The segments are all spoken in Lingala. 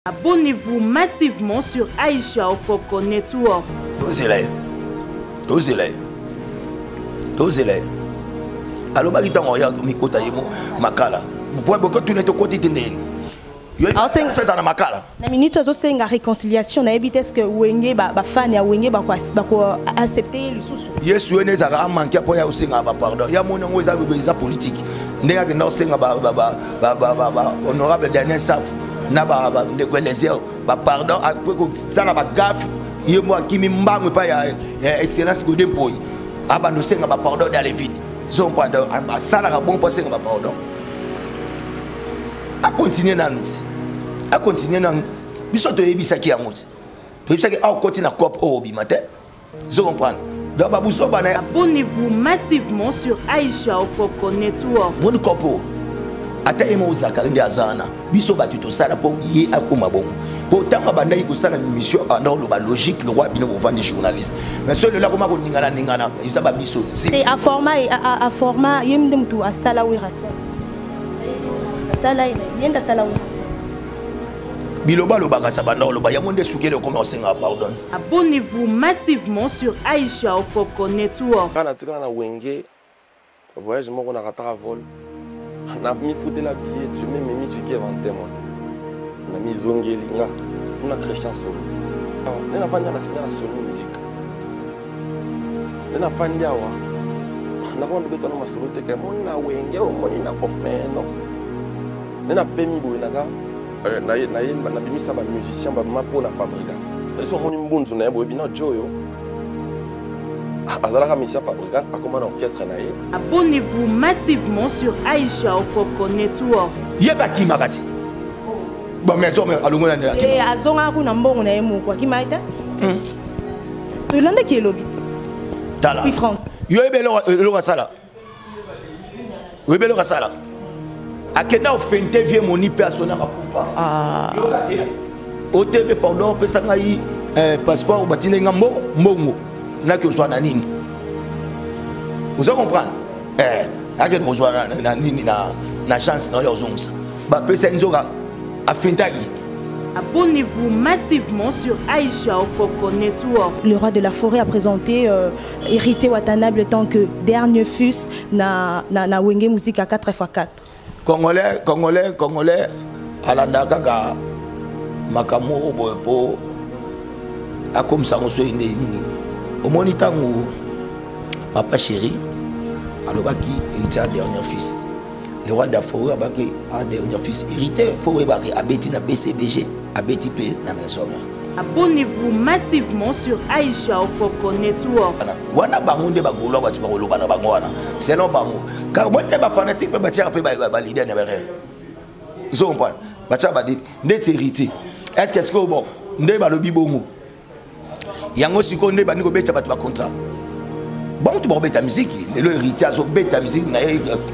Abonnez-vous massivement sur Aïcha Okoko Network. Dosez-les. Alors, bah, il t'en regarde comme il côté makala. Vous pouvez beaucoup tourner ton côté de nez. Fais ça dans makala. Na minute ozo senga réconciliation na ebite est-ce que wenge ba fan ya wenge ba ko accepter le sous. Yesu ene za ga manquer pour ya osenga ba pardon. Ya mona ngweza beza politique. Ndenga ke na osenga ba honorable Daniel Saf. Na ba de kwelezer ba pardon après ko sana ba gaffe yemo akimi mbangwe pa ya excellence ko dempoy abando senga ba pardon d'aller vite son pardon sala ka bon pour senga ba pardon a continuer nan biso to yebisa ki amoti to yebisa ki a continue na cop obi matin je comprends donc babuso bana. Abonnez-vous massivement sur Aïcha Okoko Network. Mon copo ata ema uzakari ndi azana biso batu to sala po ye akoma bongo pourtant abanda yi ko sala mission dans le logique le roi bino pour vendre des journalistes mais seul là comment ko ningana isa ba biso et à format yemde mutu asala wi rason asala yenda sala wi rason biloba lo banga sabanda lo ba yamonde sukele ko senga pardon. Abonnez-vous massivement sur Aïcha Okoko Network. Kana tikana na wenge voyage moko na ratara vol. Na mi fouté la billet, tu mets mes musiques inventé moi. Na mi zongeli nga, na Christian solo. Nena fanya na sina solo musique. Nena fanya wa. Na kwa ndugu tona masolo teke mona wenge o moni na pomeno. Nena pemi bo naga na bimisa ba musicien ba mapo na fabrication. Ils sont moni mbunzu na bo bino joyo. Abonnez-vous massivement sur Aïcha Okoko Network. Yebaki makati. Bon mais zo alungona na ki. Azonga ku na mbongo na yemu kwa kimaita. To lande ki lobby. Tala. Oui France. Yo ebelo lo sala. Yo ebelo ka sala. Akenda ofente vie moni persona ka kufa. Ah. Yo kate. O TV pardon pesa ngai passeport batine ngambo mbongo. Na que soit nanini vous comprenez ake mo soit nanini na chance na yo zonsa ba pesa nzoka afintaki. Abonnez-vous massivement sur Aïcha Okoko Network. Le roi de la forêt a présenté Héritier Watanabe tant que dernier fus na wenge musique à 4x4. Congolais alanda kaka makamo po akomsa ngoso inde au monitango papa chéri alobaki héritier dernier fils le roi de la forêt abaki a dernier fils héritier forêt baki abeti na BCBG abeti pe na maison. Abonnez-vous massivement sur Aïcha Okoko Network. Wana bangonde bagolo batu bagolo bana bangwana selon bango car moi te ba fanatique pe batia pe ba leader na berre ils ont pas batia ba dit net héritier est-ce que bon ndé ba lobi bongo yango siko nde bani ko beta batu ba contrat bon tu ba beta musique le héritier azo beta musique na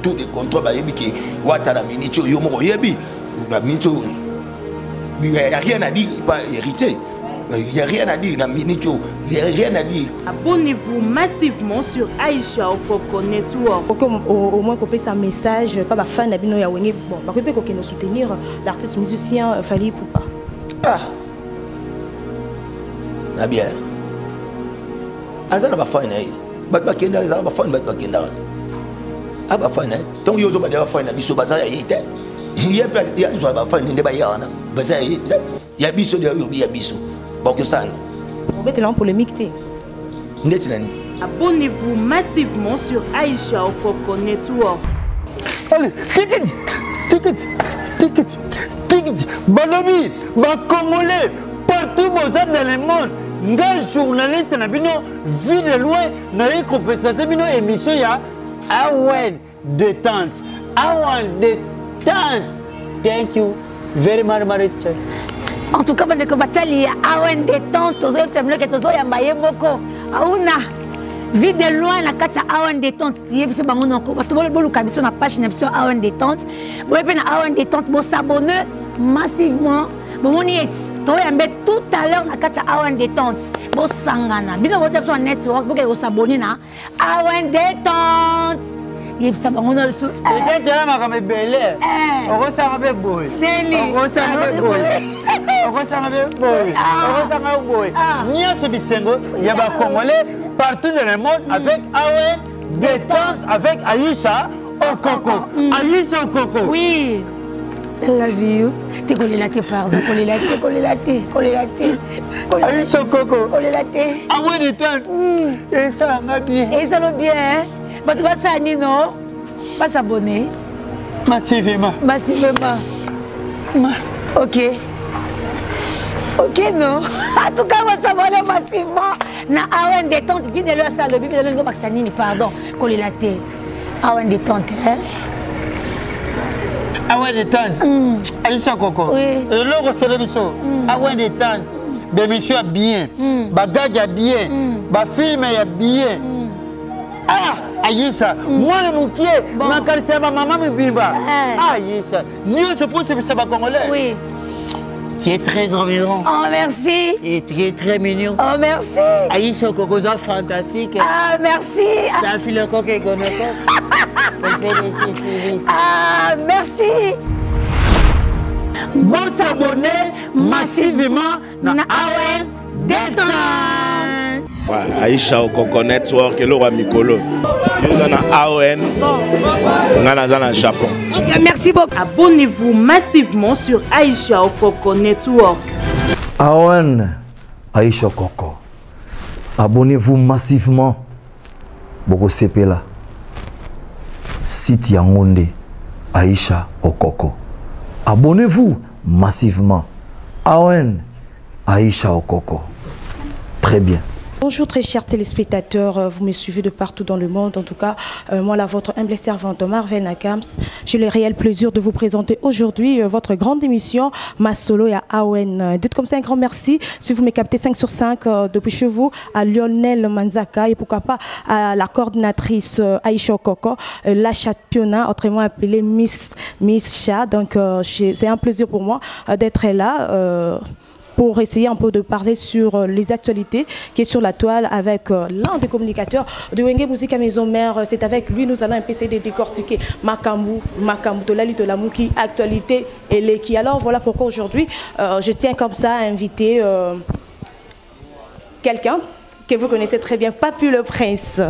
tout les contrats ba yebiki wata na minute yo moko yebi na minute il y a rien à dire pas héritier il y a rien à dire na minute il y a rien à dire. Abonnez-vous massivement sur Aïcha Okoko Network. Au moins qu'on passe un message pas ba fan na bino ya wenge bon ba ko pe ko keno soutenir l'artiste musicien Fally Ipupa. Ah na bien azana ba fine ay bat ba kenda azana ba fine bat ba kenda aba fine donc yozo ba ba fine biso baza ya yite ya zo ba fine ne ba yana baza ya biso de yobi ya biso boko sana obete la polémique té ndeti nani. Abonnez-vous massivement sur Aïcha Okoko Network. Allez, ticket, Balobi, Congolais, partout dans le monde. Nga journaliste na bino vie de loin na compensation bino émission ya Awen détente. Thank you very much. En tout cas, bande ko batali ya Awen détente tozo yebisa que tozo ya mbaye moko auna vie de loin na kati Awen détente yebisa bango noko bato boluka biso na page na biso Awen détente bo pe na Awen détente bo s'abonner massivement. Bon, on y est. Tout à l'heure, on a 4 Awen détente. Bon, sangana. Bien, on va sur un network pour que vous s'abonnez. Awen détente. Il y a ça, on a le sou. Il y a un peu de belle. On va s'arrêter. On va s'arrêter. Nyonso bisengo ya ba Congolais partout dans le monde avec Awen détente avec Aïcha Okoko. Aïcha Okoko. Oui. I love you. Te kolelate pardon, kolelate. Aïcha Okoko. Kolelate. Awen détente. Et ça va bien. Et ça va bien. Bah tu vas s'abonner non? Pas s'abonner. Massivement. Ok. Ok, non. En tout cas, on va s'abonner massivement. Na Awen détente, vide le salle, vide le Maxanini, pardon. Kolelate. Awen détente, hein? Awen détente. Aïcha Okoko. Oui. Le logo c'est le biso. Awen détente. Bémission bien. Bagage a bien. Ba film a bien. Ah, Aïcha, moi le moukier, ma quartier, ma maman me bimba. Aïcha, nous se pose c'est pas congolais. Oui. Tu es très environ. Oh, merci. Et très très mignon. Oh, merci. Aïcha Okoko, c'est fantastique. Ah, merci. C'est un fil coq et gonoko. Ah, merci. Bon s'abonner massivement dans Awen détente. Aïcha Okoko Network, le roi Mikolo. Nous sommes à AON, nous sommes au Japon. Merci beaucoup. Abonnez-vous massivement sur Aïcha Okoko Network. AON, Aïcha Okoko. Abonnez-vous massivement. Boko Sepela. Site Yangonde, Aïcha Okoko. Abonnez-vous massivement. AON, Aïcha Okoko. Très bien. Bonjour très chers téléspectateurs, vous me suivez de partout dans le monde. En tout cas, moi, votre humble servante Marvel Nakams, j'ai le réel plaisir de vous présenter aujourd'hui votre grande émission Ma Solo et Awen. Dites comme ça un grand merci si vous me captez 5 sur 5 depuis chez vous à Lionel Manzaka et pourquoi pas à la coordinatrice Aïcha Okoko, la championne, autrement appelée Miss Cha. Donc c'est un plaisir pour moi d'être là. Pour essayer un peu de parler sur les actualités qui est sur la toile avec l'un des communicateurs de Wenge Musique à Maison Mère. C'est avec lui nous allons un peu essayer de décortiquer Makambu, Tolali Tolamouki, actualité et l'équi. Alors voilà pourquoi aujourd'hui je tiens comme ça à inviter quelqu'un que vous connaissez très bien, Papu le Prince.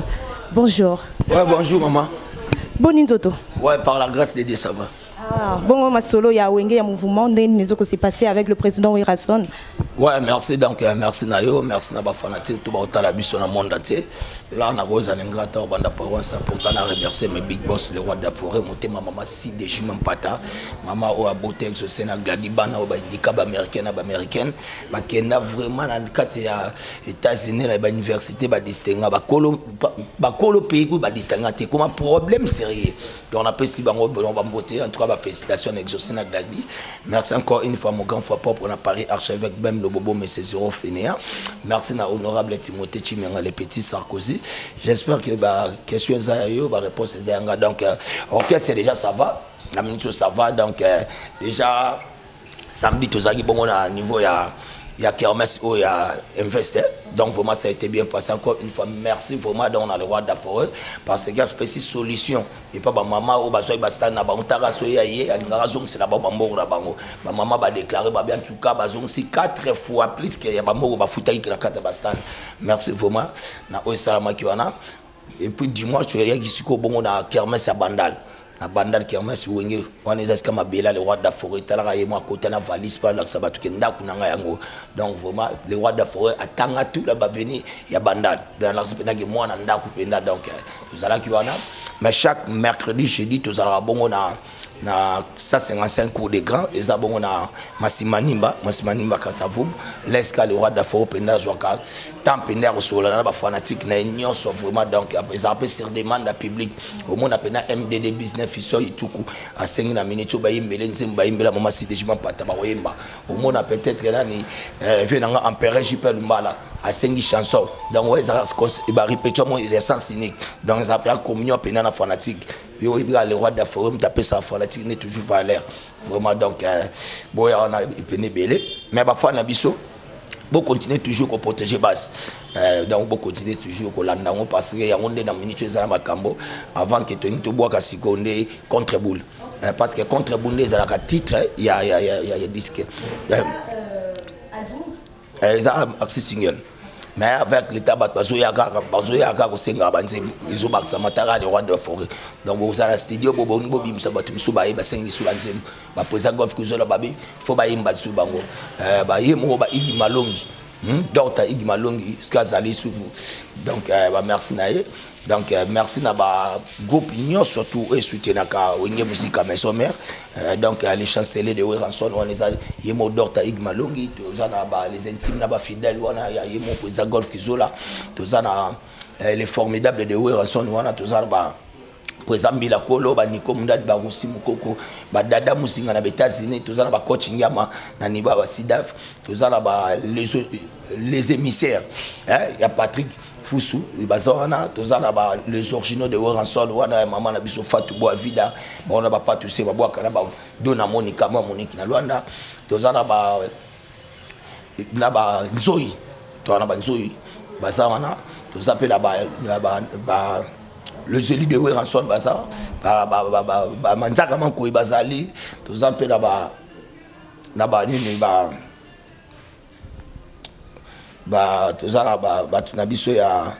Bonjour. Ouais, bonjour maman. Boninzoto. Ouais, par la grâce de Dieu, ça va. Ah, bon, ma solo, il y a Wenge, il y a un mouvement, il s'est passé avec le président Wirason. Ouais, merci donc, merci Nayo, merci Naba Fanatique, tout le monde a vu sur le monde entier. Là, on a gros alengrata, on a pour ça, pourtant on a remercié mes big boss, le roi de la forêt, monté ma maman si de Jimam Pata, maman au beauté avec ce Sénat Gladibana, au handicap américaine, qui est vraiment dans le cadre des États-Unis, la université, bah distinguer, bah colo pays, bah distinguer, comme un problème sérieux. Donc on a pris si on va monter, en tout cas, félicitations avec ce Sénat Gladibana. Merci encore une fois, mon grand frère propre, on a Paris archevêque, même le bobo, mais c'est zéro fainéant. Merci à l'honorable Timothée Chimenga, le petit Sarkozy. J'espère que la question est la réponse est là. Donc, ok, c'est déjà ça va. La minute ça va. Donc, déjà, samedi, tout ça, bon, on a un niveau, il y a Kermesse où il y a investi. Donc, vraiment, ça a été bien passé. Encore une fois, merci vraiment. Donc, on a le roi de la forêt. Parce qu'il y a une petite solution. Et pas maman ou basoy bastan na bango tarasoya yé alingarazong c'est là-bas bambo na bango. Ma maman va déclarer ba bien en tout cas bazong si 4 fois plus que ya bambo ba futayi na kata bastan. Merci vraiment. Na osalama kiwana. Et puis dimanche tu y a kisiko bongo na kermesse à Bandal. Na Bandal kermesse wenge on est comme Abela le roi de la forêt talaka yé moi côté na valise pas na sabatu ke ndaku nanga yango. Donc vraiment le roi de la forêt atanga tout là ba venir ya Bandal. Dans la semaine que moi na ndaku penda donc nous allons kiwana. Mais chaque mercredi, jeudi, tous allons bon na 155 cours de grand et ça bon na Massimanimba Kassavoub l'esca le roi de la forêt penda joaka tant penda sur la fanatique na union sont vraiment donc ils appellent sur demande public au monde appena MDD business fiso ituku à 5 na minute ba yimbele nzemba yimbela mama si déjà pata ba yemba au monde peut-être nani venanga empereur Jipel Mbala à 5 chansons donc ouais ça va répéter moi ils sont cyniques donc ça appelle communion pena na fanatique le roi de la forêt me taper sa fanatique n'est toujours valeur vraiment donc bon on a peine belé mais parfois na biso bon continuer toujours à protéger basse donc bon continuer toujours à landa parce que y a on est dans minute za makambo avant que tu bois ka seconde contre boule parce que contre boule ça la titre il y a disque ça maxi single. Mais avec l'état bazoyaka kosenga banze izo baksa matara les rois de forêt. Donc vous avez un studio bobo bimsa batumsu ba sengi su banze ba posa golf kuzola babi faut ba yimba su bango ba yemo ba igi malongi Docteur Igi Malongi skazali su. Donc merci naye. Donc merci na ba groupe Union surtout et soutenaka Wenge Musique Maison Mère. Donc les chanceliers de Weranson on les a yemo Docteur Igi Malongi tozana ba les intimes na ba fidèles wana ya yemo posa golf kizola tozana les formidables de Weranson wana tozana ba Prezambi la kolo ba niko mundadi ba rusi mukoko ba dada musinga na États-Unis tozana ba coaching yama na niba ba sidaf tozana ba les émissaires il y a Patrick Foussou bazana tozana ba les originaux de Weranson wana maman na biso Fatou Boavida ba on ba pas tous ba boaka na ba dona Monica Monique na Luanda tozana ba na ba Nzoi tozana ba Nzoi bazana tozapela ba le joli de Weranson baza ba manzaka manko bazali tozampe na ba nini ba tozala ba tunabiso ya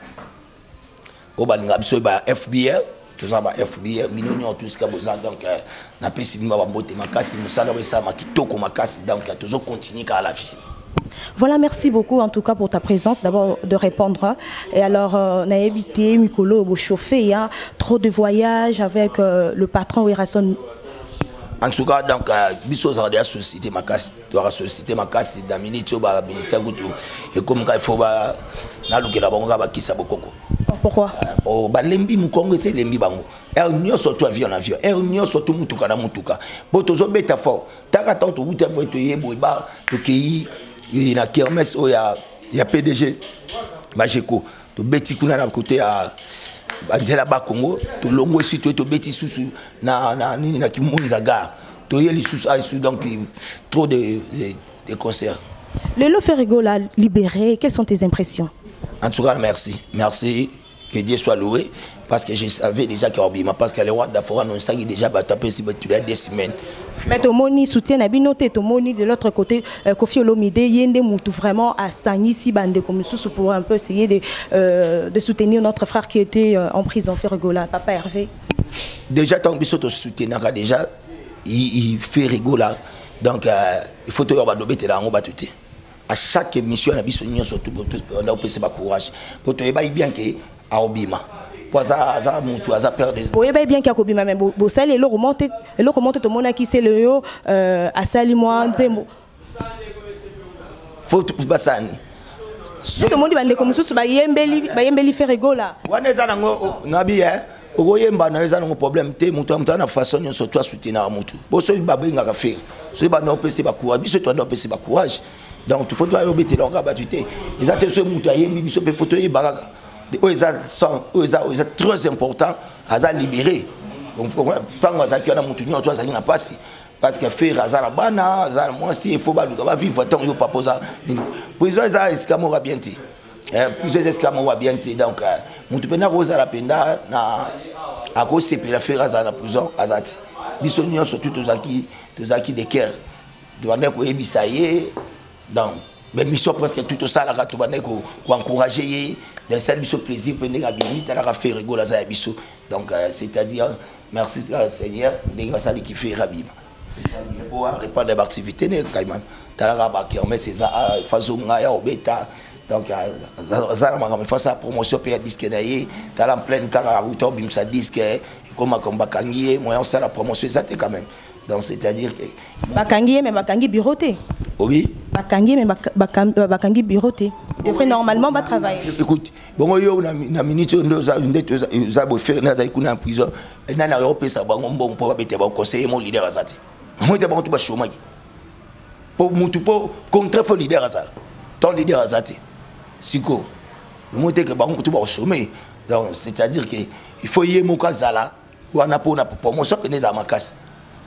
obalinga biso ba FBL tozala ba FBL minonyo tout ce que besoin donc na pesi bimba ba mbote makasi musala wesa makitoko makasi donc tozo continuer à la vie. Voilà, merci beaucoup en tout cas pour ta présence, d'abord de répondre. Et alors, on a évité Mikolo au chauffé, hein, trop de voyages avec le patron Weranson. En tout cas, donc, biso za de société makasi, to la société makasi d'amini to ba binisa gutu et comme il faut ba na lukela bango ba kisa bokoko. Pourquoi? Ba lembi mukongo c'est lembi bango. Er nyo surtout avion avion. Er nyo surtout mutuka na mutuka. Bo tozo beta fort. Taka tanto buta fo to yebo ba to ki il y a kermesse où il y a PDG Majeko to beti kuna na côté à Angela Bakongo to longo site to beti susu na nini na kimunza gare to yeli susu ai su donc trop de concerts. Le Lo Ferrigo l'a libéré, quelles sont tes impressions? En tout cas merci que Dieu soit loué parce que je savais déjà qu'il y a parce que les rois d'Afrique nous savent déjà battu si tu as des semaines. Mais ton moni soutient à binoté ton moni de l'autre côté Kofi Olomide yende moutou vraiment à Sani si bande comme sous pour un peu essayer de soutenir notre frère qui était en prison Ferrigo là papa Hervé. Déjà tant que tu soutenir déjà il fait rigoler donc il faut te avoir dobete là on va tout à chaque émission on a besoin surtout on a aussi pas courage pour te bien que à Obima. Poza mutu aza perdre. Oui, bien qu'il y a Kobima même. Bo sali et le remonte tout le monde qui c'est le yo à sali moi nzembo. Faut basani. Tout le monde bande comme ça ba yembeli Ferrigo là. Wana za nango nabi ogoyemba na eza nango problème te mutu na façon yo surtout soutenir mutu. Bo so ba benga ka faire. So ba no pesi ba courage, biso to no pesi ba courage. Donc il faut toi obéter longa batute. Les attention mutu ayembi biso pe photo yi baraka. C'est très important à libérer. Donc, tant que na mutu nyo toza na pasi parce que faire azala bana azala moi si il faut ba vivre tant yo pas posa. Plusieurs escamo va bien ti. Plusieurs escamo va bien ti donc mutu pena rosa la penda na à cause c'est la faire azala prison azati. Biso nyo surtout tozaki de cœur. Doit ko ebisaye donc mais mission presque tout ça là to ba ko encourager dans cette mission plaisir pendant la minute à la faire rigoler ça biso donc c'est-à-dire merci Seigneur ndinga sali qui fait rabima pour répondre à l'activité ne kaiman tala ba qui mais c'est ça façon ngaya obeta donc ça m'a fait ça promotion pour disque d'ailleurs tala en pleine cara auto bim ça disque comme bakangi moi on ça la promotion ça quand même donc c'est-à-dire que bakangi mais bakangi bureauté. Oui. Bakangi mais bakangi bureauté. Devrait normalement pas travailler. Écoute, bon yo na minute za bo faire na za ikuna en prison. Na na Europe ça ba ngombo pour bete ba conseiller mon leader azati. Moi te ba to ba chômage. Pour mutu pour contre fo leader azala. Ton leader azati. Siko. Moi te que ba ngombo to ba chômage. Donc c'est-à-dire que il faut y mo kazala wana pour moi ça que les amakasi.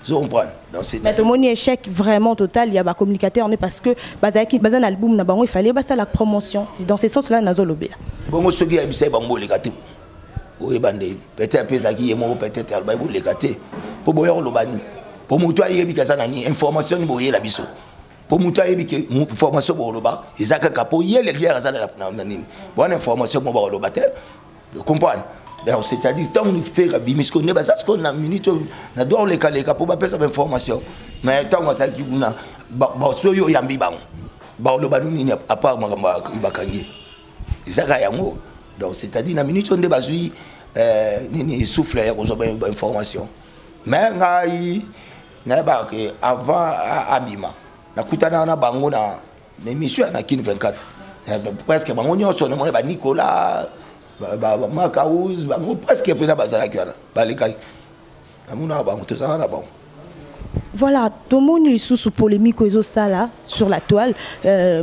Je comprends. Mais tout le monde échec vraiment total. Il y a des communicateurs parce que dans un album il fallait passer la promotion. C'est dans ce sens-là nazo lobé. Bon, ce qui a bisé bango les gâtés. Oui, bandé. Peut-être pesaki et moi peut-être alba les gâtés. Pour boyer le bani. Pour moi toi hier bikasa nani information ni boyer la biso. pour muta yebi que formation bo loba ezaka kapo yele rivière azala na nini bonne information mo ba loba te comprendre donc c'est-à-dire tant on fait bimisco ne ba ça ce qu'on a minute na doit les caler pour ba pesa information mais tant on ça qui buna ba soyo yambi ba loba nini à part ma ibakangi ezaka yango donc c'est-à-dire na minute on de bazui nini souffle ya ko ba information mais ngai na ba que avant abima na kutana na bango na émission na Kin 24 presque bango nyonso na mona ba Nicolas ba Makaouz bango presque pena bazala kiana balikai amuna bango to ça na bango. Voilà, tout le monde est sous polémique aux ça sur la toile.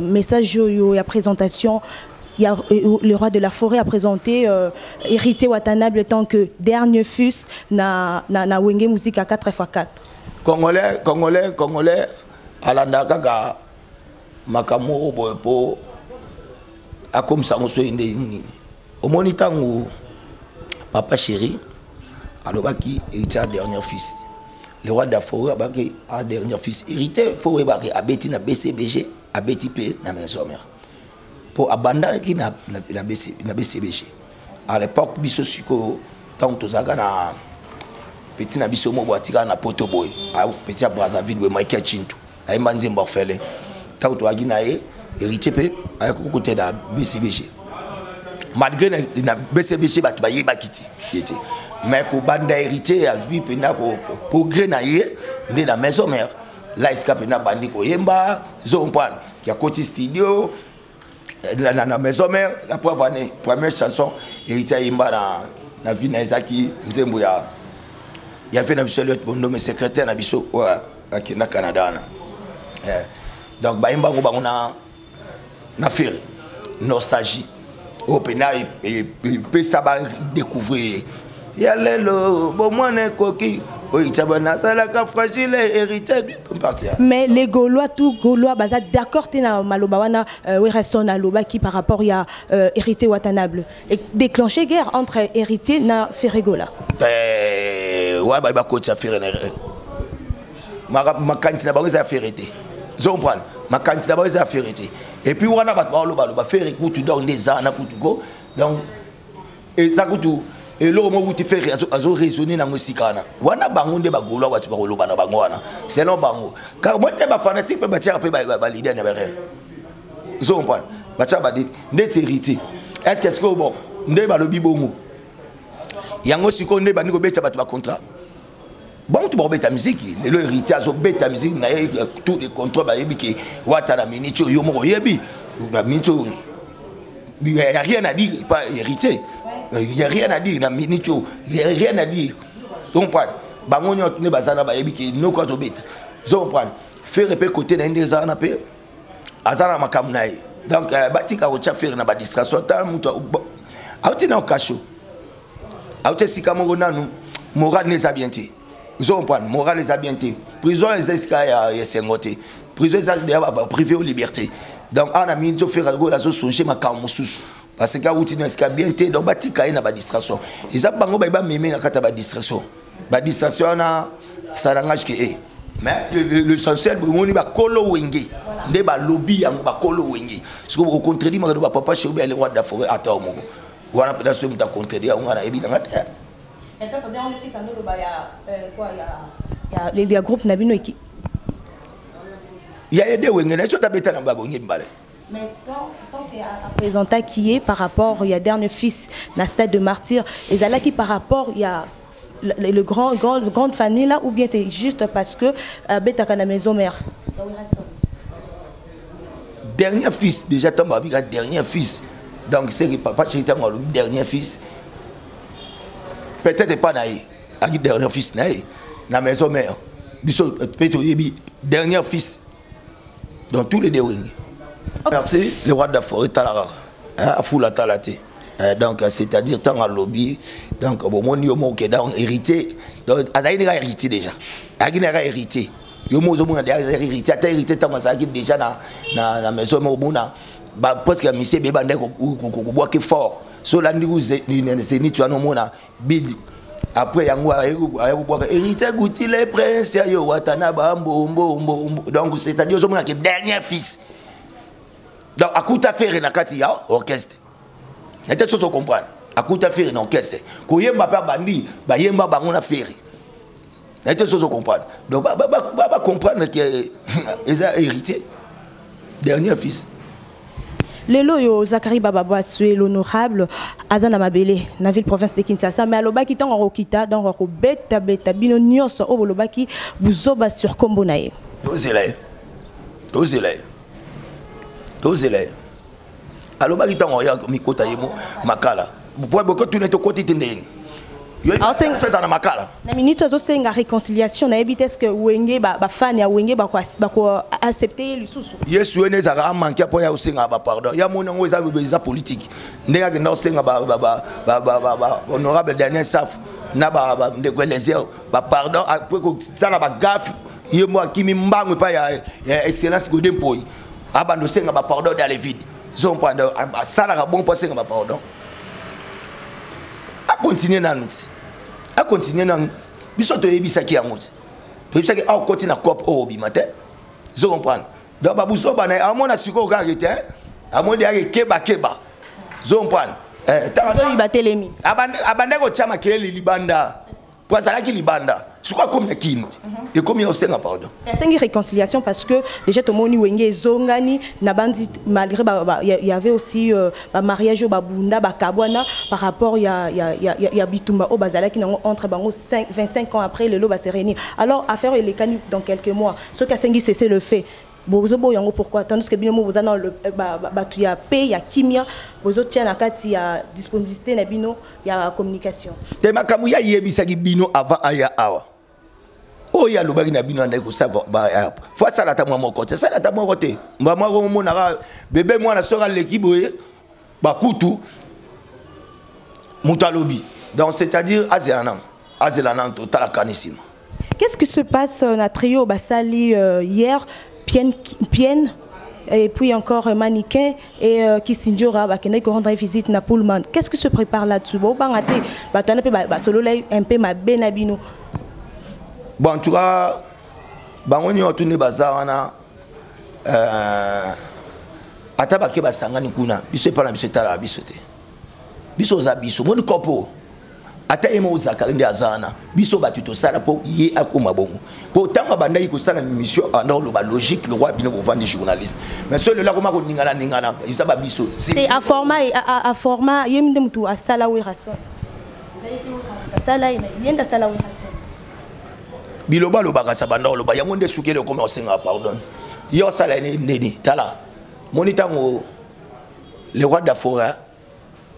Message yo ya présentation. Il y a le roi de la forêt a présenté Héritier Watanabe tant que dernier fils na Wenge musique à 4x4. Congolais alanda kaka makamoro po akom sangoso inde ni omoni tangu papa chéri alobaki héritier dernier fils le roi de la forêt abaki a dernier fils héritier forêt baki abeti na BCBG abeti pe na maison mère pour abandonner qui na BCBG à l'époque biso siko tant tozaka na petit na biso mo boatika na Potoboy a petit à Brazzaville we Michael Chintu ay manzi mbofele tant to agina e héritier pe ay ko côté na BCBG malgré na BCBG ba ba yeba kiti yete mais ko banda héritier a vu pe na ko progrès na ye ndé na maison mère là escape na bandi ko yemba zompan qui a côté studio na maison mère la première chanson héritier yemba na vie na Isaki nzembo ya fait na biso le bondo mais secrétaire na biso na Canada na donc ba imbango bango na faire nostalgie au pénal et peut ça va découvrir ya lelo bon moi ne coquille oui tabana ça la fragile héritier du partir mais les Gaulois tout Gaulois baza d'accord té na maloba wana Wereson na loba qui par rapport ya héritier Watanabe et déclencher guerre entre héritier na Ferregola ouais ba coach affaire ma cantina ba za ferité zomprendre ma cantina ba za ferité et puis wana ba loba faire kutu donc des ans na kutuko donc et ça kutu et là mo wuti faire azo raisonner na ngosikana wana bango nde ba Gaulois ba loba na bango wana c'est non bango car moi te ba fanatique ba tia pe ba leader na berre zomprendre ba tia ba dit net hérité est-ce que bon nde ba lobi bongo yango siko nde ba niko beta ba contrat bon tu vas beta musique le héritier azo beta musique na tous les contrats ba yebi ki wata na minute yo mo yebi na minute il y a rien à dire pas héritier il y a rien à dire na minute il y a rien à dire donc pas bango nyot ne bazana ba yebi ki no ko to beta zo prendre faire pe côté na ndeza na pe azana makamnai donc batika o faire na ba distraction ta muto auti na okacho auti sikamo nanu moral ne za bien ti ils ont pas moral les a bien été prison les escaliers ya sengoté prison les privé aux libertés donc on a mis de faire la zo songer ma kamususu parce que outi na escalier bien été donc batika ina ba distraction ils a bango ba meme na kata ba distraction na ça n'engage que mais l'essentiel moni ba kolo wenge nde ba lobby yang ba kolo wenge parce que au contredit ma ba papa chez le roi de la forêt à taw moko wana peut être me contredire on a ebi na terre. Et quand on dit fils il y a groupe Nabino qui il y a des wengena tu as bêta na babongi mbale mais tant qu'il y a un présentant qui est par rapport il y a dernier fils na stade de martyr et là qui par rapport il y a le grande famille là ou bien c'est juste parce que bêta kana maison mère dernier fils déjà ton babi dernier fils donc c'est que papa chéri le dernier fils peut-être pas naïe avec dernier fils naïe na maison mère biso peut-être dernier fils dans tous les deux. Merci le roi de la forêt talara a foula talate donc c'est-à-dire tant à lobby donc bon mon yomo qui donc hérité donc azaïna hérité déjà agina hérité yomo zo mona hérité ta hérité tant ça déjà na maison mona ba parce que monsieur beba ndeko ko boire fort so la ndiku ni tu anomona bid après yango héritier Gouti les princes yo watana bambo donc c'est-à-dire que le dernier fils donc akuta faire na kati ya orchestre était chose comprendre akuta faire na orchestre ko yemba pa bandi ba yemba bango na faire était chose comprendre donc ba comprendre que ils ont héritier dernier fils. Lelo yo Zakari Bababa sué l'honorable Azana Mabele na ville province de Kinshasa mais alobaki tant rokita donc ko beta bino nyonso o bolobaki buzoba sur kombo na ye. Tozela alobaki tant ya mikota yemo makala pour beaucoup tout net côté tendeni fait ça na makala na minute zo senga réconciliation na ebite est-ce que wenge ba fan ya wenge ba ko accepter lisusu yesu ene za manquer pour ya osenga ba pardon ya mona ngo za politique ndega ke na osenga ba honorable dernier saf na ba ndeko lezer ba pardon après ko ça na ba gaffe yemo akimi mbangwe pa ya excellence Godin Poi abando senga ba pardon dans les vides zo prendre ça na bon pour senga ba pardon a continuer na nous a continuer na biso to yebisaki yango to yebisaki a continue na cop o bi matin zo comprendre donc ba buso ba na amona siko ka arrêter amona ya keba zo comprendre zo ibatelemi abanda ko chama kele libanda pour ça là qui libanda c'est quoi comme qui et comme on sait pardon c'est une réconciliation parce que déjà tout moni wenge zongani na bandi malgré il y avait aussi ba mariage ba bunda ba kabwana par rapport il y a bitumba au bazala qui entre bango 25 ans après le lo ba se réunir alors affaire les canu dans quelques mois ce qu'a sengi cesser le fait bozobo yango pourquoi tandis que bino vous dans le tu y a paix il y a kimia bozo tient na kati ya disponibilité na bino il y a communication te makamu ya yebisaki bino avant aya awa o ya lobaki na bino ndai ko sa ba faut ça la ta mo côté ça la ta mo côté mama ko mo na bébé moi na sora l'équipe ba kutu mutalobi donc c'est-à-dire azelanam total kanissima. Qu'est-ce qui se passe na trio basali hier Pienne et puis encore Mannequin et Kissinjora qui n'est rendre visite na Pullman. Qu'est-ce qui se prépare là-dessus? Bon, solo un peu ma benabino. Bon, en tout cas, on y a tourné bazarana. Atabake basangani kuna. Biso pas la biso tala biso te. Biso za biso mon kopo. Ata emo Zakari ndi azana biso batu to sala po ye akoma bongo pourtant banda yi ko sala mission en lo ba logique le roi bino ko vendre journaliste mais celui là comment ko ningana isa ba biso c'est à format yemde mutu asala we rason asala yenda sala we rason biloba lo baka sabanda lo ba yango nde sukele ko osenga pardon yo sala neni tala monitango le roi d'Afora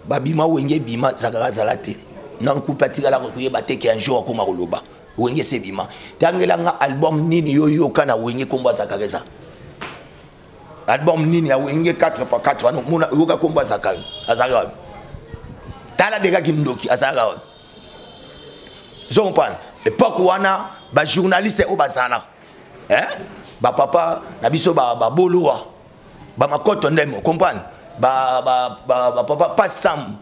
babima wenge bima Zakara zalate non coupatika la ko yebate ki un jour ko makoloba wenge sebima tangela nga album nini yo kana wenge komba Zakareza album nini ya wenge 4x4 no mona yoka komba Zakari azara tala dega kindoki azara zo comprendre époque wana ba journaliste o bazana ba papa na biso ba boloa ba makoto ndemo comprendre ba papa pas sam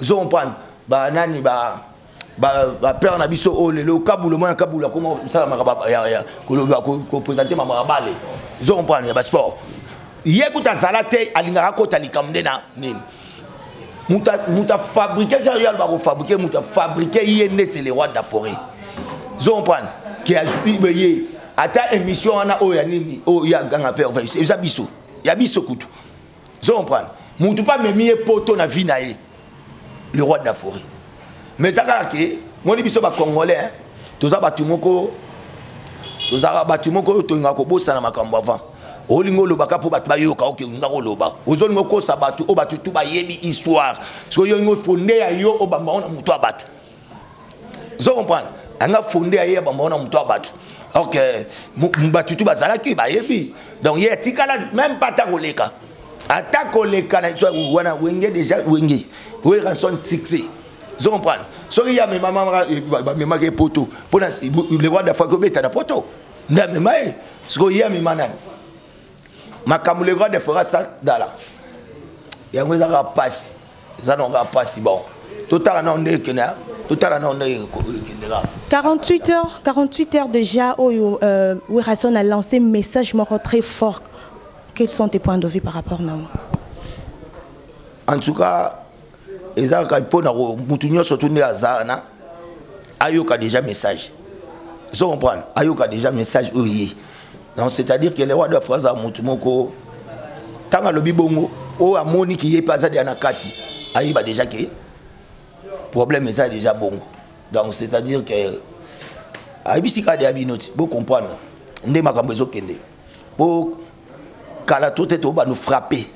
zo comprendre ba nani ba père na biso o lelo kabula mo kabula comment ça ya ko présenter mama bale zo comprendre ba sport yekuta zalate alingaka kota likamde na nini muta fabriquer carrière ba ko fabriquer muta fabriquer yende c'est les rois de la forêt zo comprendre qui a suivi ata émission na o ya nini o ya ganga faire c'est ça biso ya biso kutu zo comprendre mutu pas memi poto na vie na ye le roi de la forêt. Mais ça a été, moi je suis congolais, tous les batumoko, tu n'as pas besoin de makambo avant. Olingo lobaka pour battre bayoka oke ngako loba. Ozolingo ko sabatu o batu tu ba yebi histoire. So yo ngo fondé ya yo obamba ona muto abatu. Zo comprendre? Anga fondé ya yo obamba ona muto abatu. OK, mbatu tu bazala ki ba yebi. Donc ye tikala même pas ta koleka. Attaque les canaux, wana wenge déjà wenge. Oui, rançon succès. Vous comprenez? Sorry, ya mes mamans, mes magas poto. Pour le roi d'Afrique, il y a des poteaux. Non, mais moi, ce que y a mes manas. Ma camoule le roi d'Afrique, ça, d'ala. Il y a un passe. Ça n'aura pas si bon. Total, non, on est que Total, on est 48 heures déjà où Werason a lancé un message très fort. Quels sont tes points de vue par rapport à nous? En tout cas, les gens qui ont surtout Ayoka déjà message. Vous comprenez? Ayoka déjà message. Donc c'est-à-dire que les rois de France à Moutumoko, quand le bibongo, ou à Moni qui est pas à Dianakati, Ayoba déjà que problème est déjà bon. Donc c'est-à-dire que Aibisika de Abinoti, vous comprenez? Ndé makambezo kende. Pour Kalato tete oba nous frapper.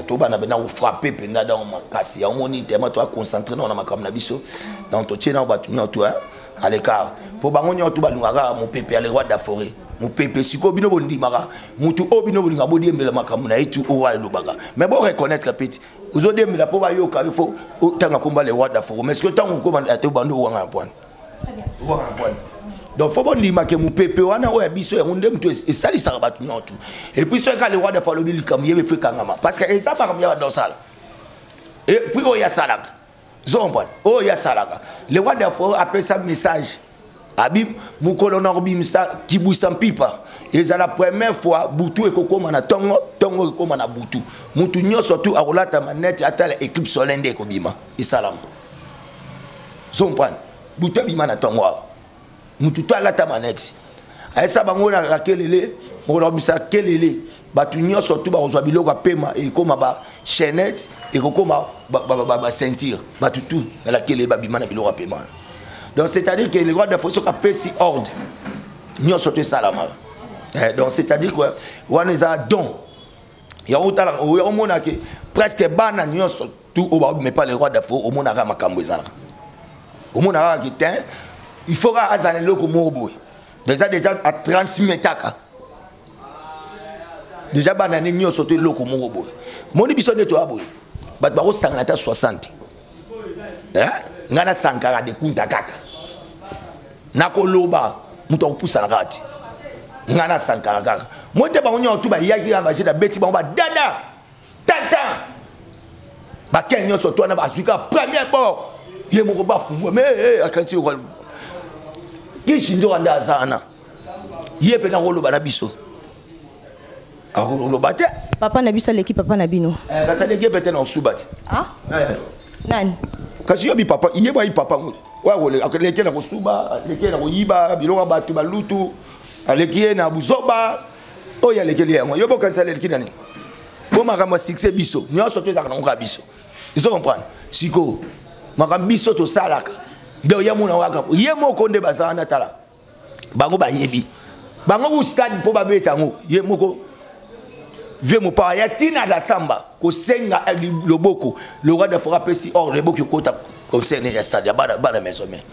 Tout le monde a frappé pendant dans ma casse. Il y a un moniteur, tellement toi concentré dans ma caméra biso. Donc tu tiens dans battu toi à l'écart. Pour bangonio tout balungara mon pépé les rois de la forêt. Mon pépé siko bino bondi mara. Mutu obino bondi ngabodi mbele makamuna et tout oral lubaga. Mais bon reconnaître petit. Vous avez mis la pour bayo car il faut tant combat les rois de la forêt. Mais est-ce que tant on commande à te bando ou un point. Ou un point. Donc faut bon dire que mon pépé wana ouais biso on dem tout et ça li ça bat tout et puis soit quand le roi de fallo bil comme il fait kangama parce que ça par comme dans ça et puis oh ya salaka zombon oh ya salaka le roi de fallo appelle ça message abib mon colonel bim ça qui boussam pipa et ça la première fois butu et kokoma na tongo kokoma na butu mutu nyo surtout akolata manette atala éclipse solaire ko bima et salam zombon butu bima na tongo mututo alata manette aisa bango na lakelele ngolo bisa kelele batu nyoso tu ba ozwa biloko pema e koma ba chaînette e kokoma ba ceinture batu tout na lakelele ba bima na biloko pema. Donc c'est-à-dire que les rois de force ka pesi ordre nyoso te salama. Donc c'est-à-dire que wana za don ya utala o mona ke presque bana nyoso tout o ba mais pas les rois de force o mona ka makambo ezala o mona ka kitin. Il faudra azana loko mobo. Déjà à transmettre déjà banane nyo sauter loko mobo. Moni biso de to aboy. Bat baro sangata 60. Ngana sankara de kunta kaka. Nakoloba muto pusa na kati. Ngana sankara kaka. Mote ba onyo to ba yaki na ba jeda beti ba dada. Tata. Ba kenyo sauto na ba zuka premier bord. Ye moko ba fumu mais akanti ko qui chinzo anda zana yepe na ngolo bana biso akolo bate papa na biso l'équipe papa na bino kata de gebe tena osubati ah nani kasi yobi papa yeba yi papa wa wole akeleke na kosuba leke na koyiba biloko batu balutu aleki na buzoba oya lekeli yango yobo kanisa leki nani bo makamba succès biso nyoso to ezaka na ngoka biso iso comprendre siko makamba biso to salaka do yamuna waka yemoko nde bazana tala bango ba yebi bango bu stade po ba beta ngo yemoko vie mo pa ya tina la samba ko senga loboko le roi de frapper si or le boko kota concerné le stade bana maison mais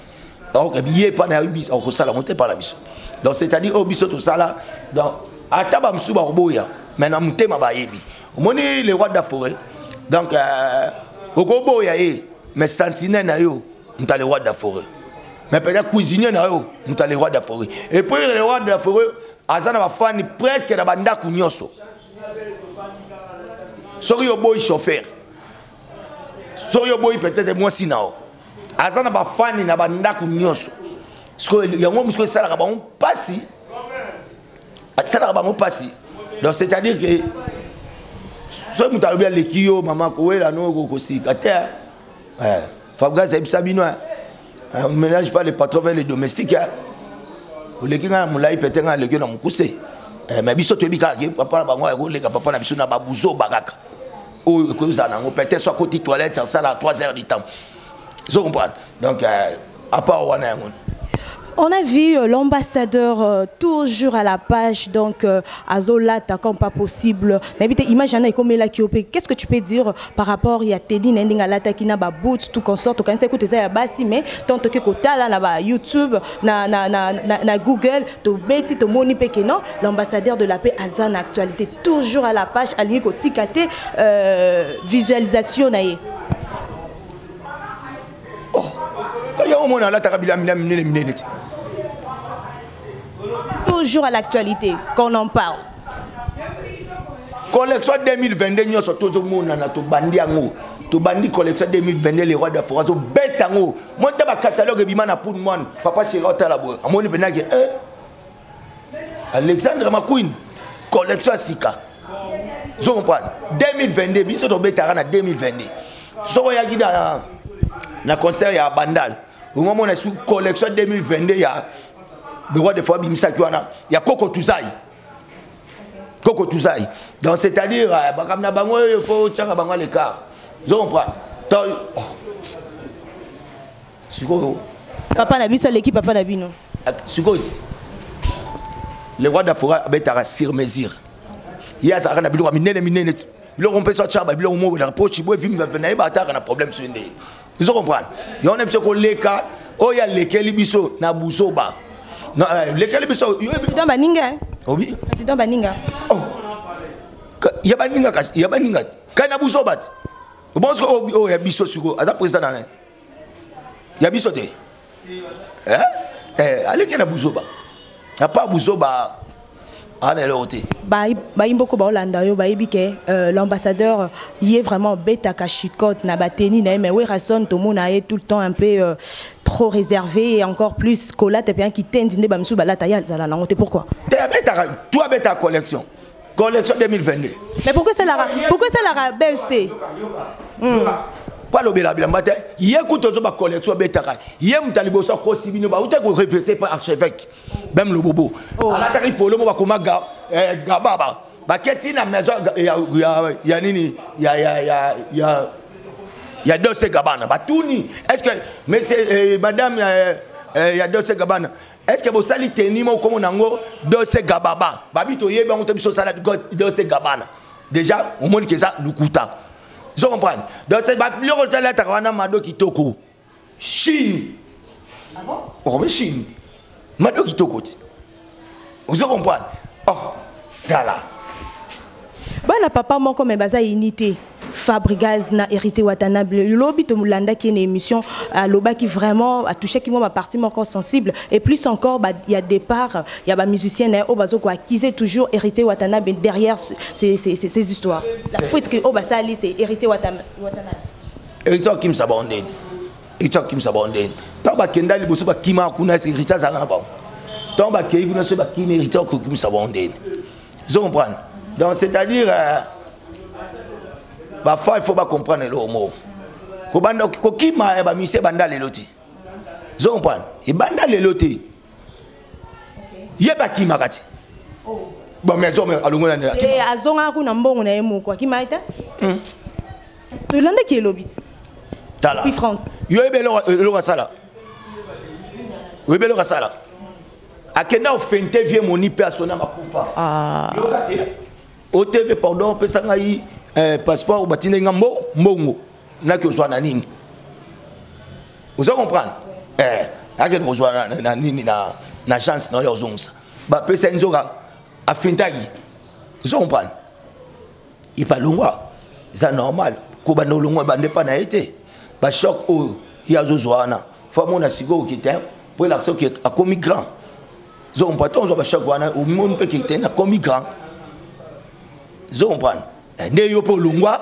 donc yé pas na bis ko sala monter par la biso donc c'est-à-dire au biso to sala donc ataba msuba oboya mais na mutema ba yebi omoni le roi de forêt donc okoboya mais sentinelle na yo nous allons les rois de la forêt. Mais peut-être cuisinier na yo, nous allons les rois de la forêt. Et puis les rois de la forêt, azana va faire presque na banda kunyoso. Sori yo boy chauffeur. Sori yo boy peut-être moi si nao. Azana va faire na banda kunyoso. Parce que yango musko sala ka ba on passi. Sala ka ba on passi. Donc c'est-à-dire que so mutalo bien lekio mama ko wela no ko sikata. Fabgas et Sabino, on ne mélange pas les patrons vers les domestiques. Les gens qui ont peut-être un légume dans mon coussé. Mais biso to bika papa ba ngwa ko le papa na biso na babuzo bagaka. O ko za na peut-être soit côté toilette ça à 3 heures du temps. Vous comprenez? Donc à part wana ngon. On a vu l'ambassadeur toujours à la page, donc à Zolata, comme pas possible. Imagine comme la Kiopé. Qu'est-ce que tu peux dire par rapport à Teddy Nending à l'ata qui n'a pas boot, tout consort, tout quand c'est écouté ça à Bassi, mais tant que Kotala, na YouTube, na Google, to Betty, to Moni Pekeno, l'ambassadeur de la paix à Zan actualité, toujours à la page, aligné au Tikate, visualisation naïe. Oh, quand il y a un moment là, toujours à l'actualité qu'on en parle. collection 2022 nous sommes tous monde na to bandi ango to bandi collection 2022 les rois de forêt so betango monte ba catalogue bima na pour moi papa chéri otala bo amoni benaki Alexandre McQueen collection sika zo comprendre 2022 biso to betara na 2022 so ya gida na concert ya Bandal au moment na sous collection 2022 ya le roi de forêt bimisa kiwana ya Koko Tuzai donc c'est-à-dire comme na bango il faut tchanga bango l'écart je comprends siko papa na biso l'équipe papa na bino siko le roi de la forêt betara sur mesure ya ça na bilo minene bilo on peut sortir ba bilo mo na poche bo vim na ba ta na problème sur ndé je comprends yo na biso ko leka o ya lekeli biso na buso ba non lekeli biso yo président Baninga oui président Baninga oh ya baninga kana buso bat bon so ya biso suko aza président na ya biso te allez kana buso ba ya pas buso ba ana loté ba imboko ba Olanda yo ba ibike l'ambassadeur il est vraiment bêta kashikot na bateni na mais oui rason tout monde a tout le temps un peu trop réservé et encore plus cola te bien qui tendine ba msu ba la tayal ça la honte pourquoi toi bêta collection 2022 mais pourquoi ça la besté pas le bela bilambate yécoute zo ba collection betaka yem talibo so ko sibino ba uta ko reverser par archevêque même le bobo ala tari polo mo ba komaga gababa ba keti na maison ya nini ya Dolce Gabbana ba tuni est-ce que monsieur madame ya Dolce Gabbana est-ce que vous sali tenimo comme nango Dolce Gabbana babito yeba on te biso sala Dolce Gabbana déjà au monde que ça lukuta. Vous comprenez? Donc c'est pas plus que la Tawana Mado Kitoko. Chine. Ah bon? Oh mais Chine. Mado Kitoko. Vous comprenez? Oh, voilà. Bana papa mon comme baza unité. Fabrigaz na hérité Watanabe le lobby to mulanda qui est une émission à loba qui vraiment a touché qui moi ma partie encore sensible et plus encore il y a départ il y a ba musicien au bazo quoi qui toujours hérité Watanabe derrière ces histoires la faute que au basali c'est hérité Watanabe hérité Kim Sabondé tant ba kenda liboso ba kima kuna c'est hérité ça na ba tant ba kei kuna so ba kini hérité Kim Sabondé vous comprenez donc c'est-à-dire bah il faut pas comprendre le mot ko banda ko kima ba mise banda le loti zo comprendre e banda le loti ye ba kima kati bon mais zo me alungona ne e azonga ku na mbongo na emu kwa kima ita to landa ki lobby tala puis France yo ebe lo sala we be lo sala akenda ofente vie moni persona makufa yo kate o TV pardon pesanga yi passeport batine ngambo mbongo na ki ozwana nini vous comprendre ake ozwana na nini na chance na yo zonsa ba pesa nzoka afintaki vous comprendre il pas longwa c'est normal ko ba no longwa ba ndepa na été ba choc o ya zozwana fa mona sigo ki tem pour l'action qui a commis grand zo on pas on ba choc wana o monde pe ki tem na commis grand zo comprendre ne yo po lungwa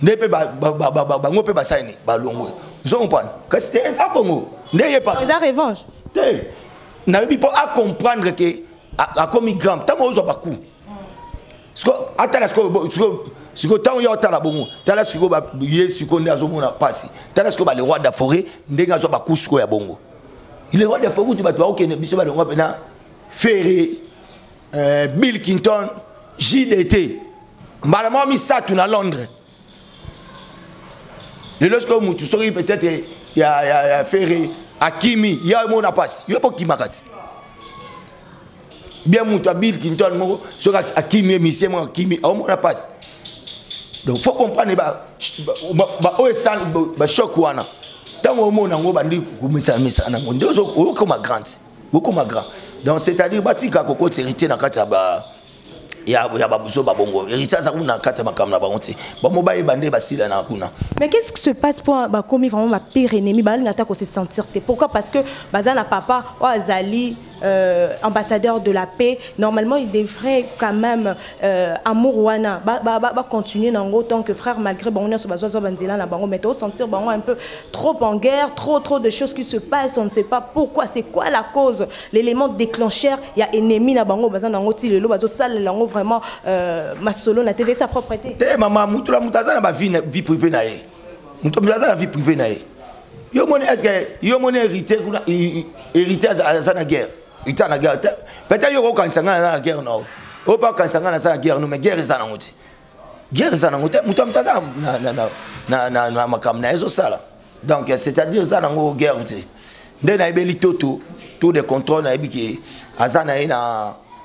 ne pe ba ngope ba saini ba lungwe zo comprendre que c'est ça bongo ne y pas ça revanche té na bi pour à comprendre que a comme grand tant on zo ba coup parce que atala ce que tant yo atala bongo tala ce que ba ye ce qu'on a zo mona passer tala ce que ba le roi de la forêt ndenga zo ba coup ce ko ya bongo il est roi de la forêt tu ba to ok ne biso ba ngwa pena Ferré Bill Clinton JDT Malama mi ça tout à Londres. Le lorsque tu serais peut-être il y a Ferré Akimi, il y a mon passe. Il y a pas qui m'arrête. Bien mon Bill Clinton mo sur Akimi monsieur mon Akimi au mon passe. Donc faut comprendre ba o esal ba choc wana. Tant au mon ngo bandi ku misa na ngo zo o comme grand. O comme grand. Donc c'est-à-dire batika koko hérité na kati ba ya babuso babongo héritier ça kuna kata makamna ba honte ba mobaye bande basila na kuna. Mais qu'est-ce qui se passe pour ba commis vraiment ma pire ennemi ba ngata ko se sentir pourquoi parce que bazana papa o azali ambassadeur de la paix, normalement il devrait quand même amour wana continuer en tant que frère malgré bon on est sur banzela na bango mais sentir bango un peu trop en guerre, trop de choses qui se passent, on ne sait pas pourquoi, c'est quoi la cause, l'élément déclencheur, il y a ennemi na bango bazan nango ti lelo bazo sale lango vraiment Masolo na TV sa propreté. Maman mutula mutaza na vie privée na ye. Mutula na vie privée na ye. Yo moni est-ce que yo moni hérité à la guerre. Il na guerre. Peut-être yo ko kansanga na la guerre non. O pas kansanga na la guerre non mais guerre za na ngoti. Guerre za na ngoti mutula mutaza na makam na ezo sala. Donc c'est-à-dire za na ngo guerre ti. Nde na ibeli tout de contrôle na ibiki azana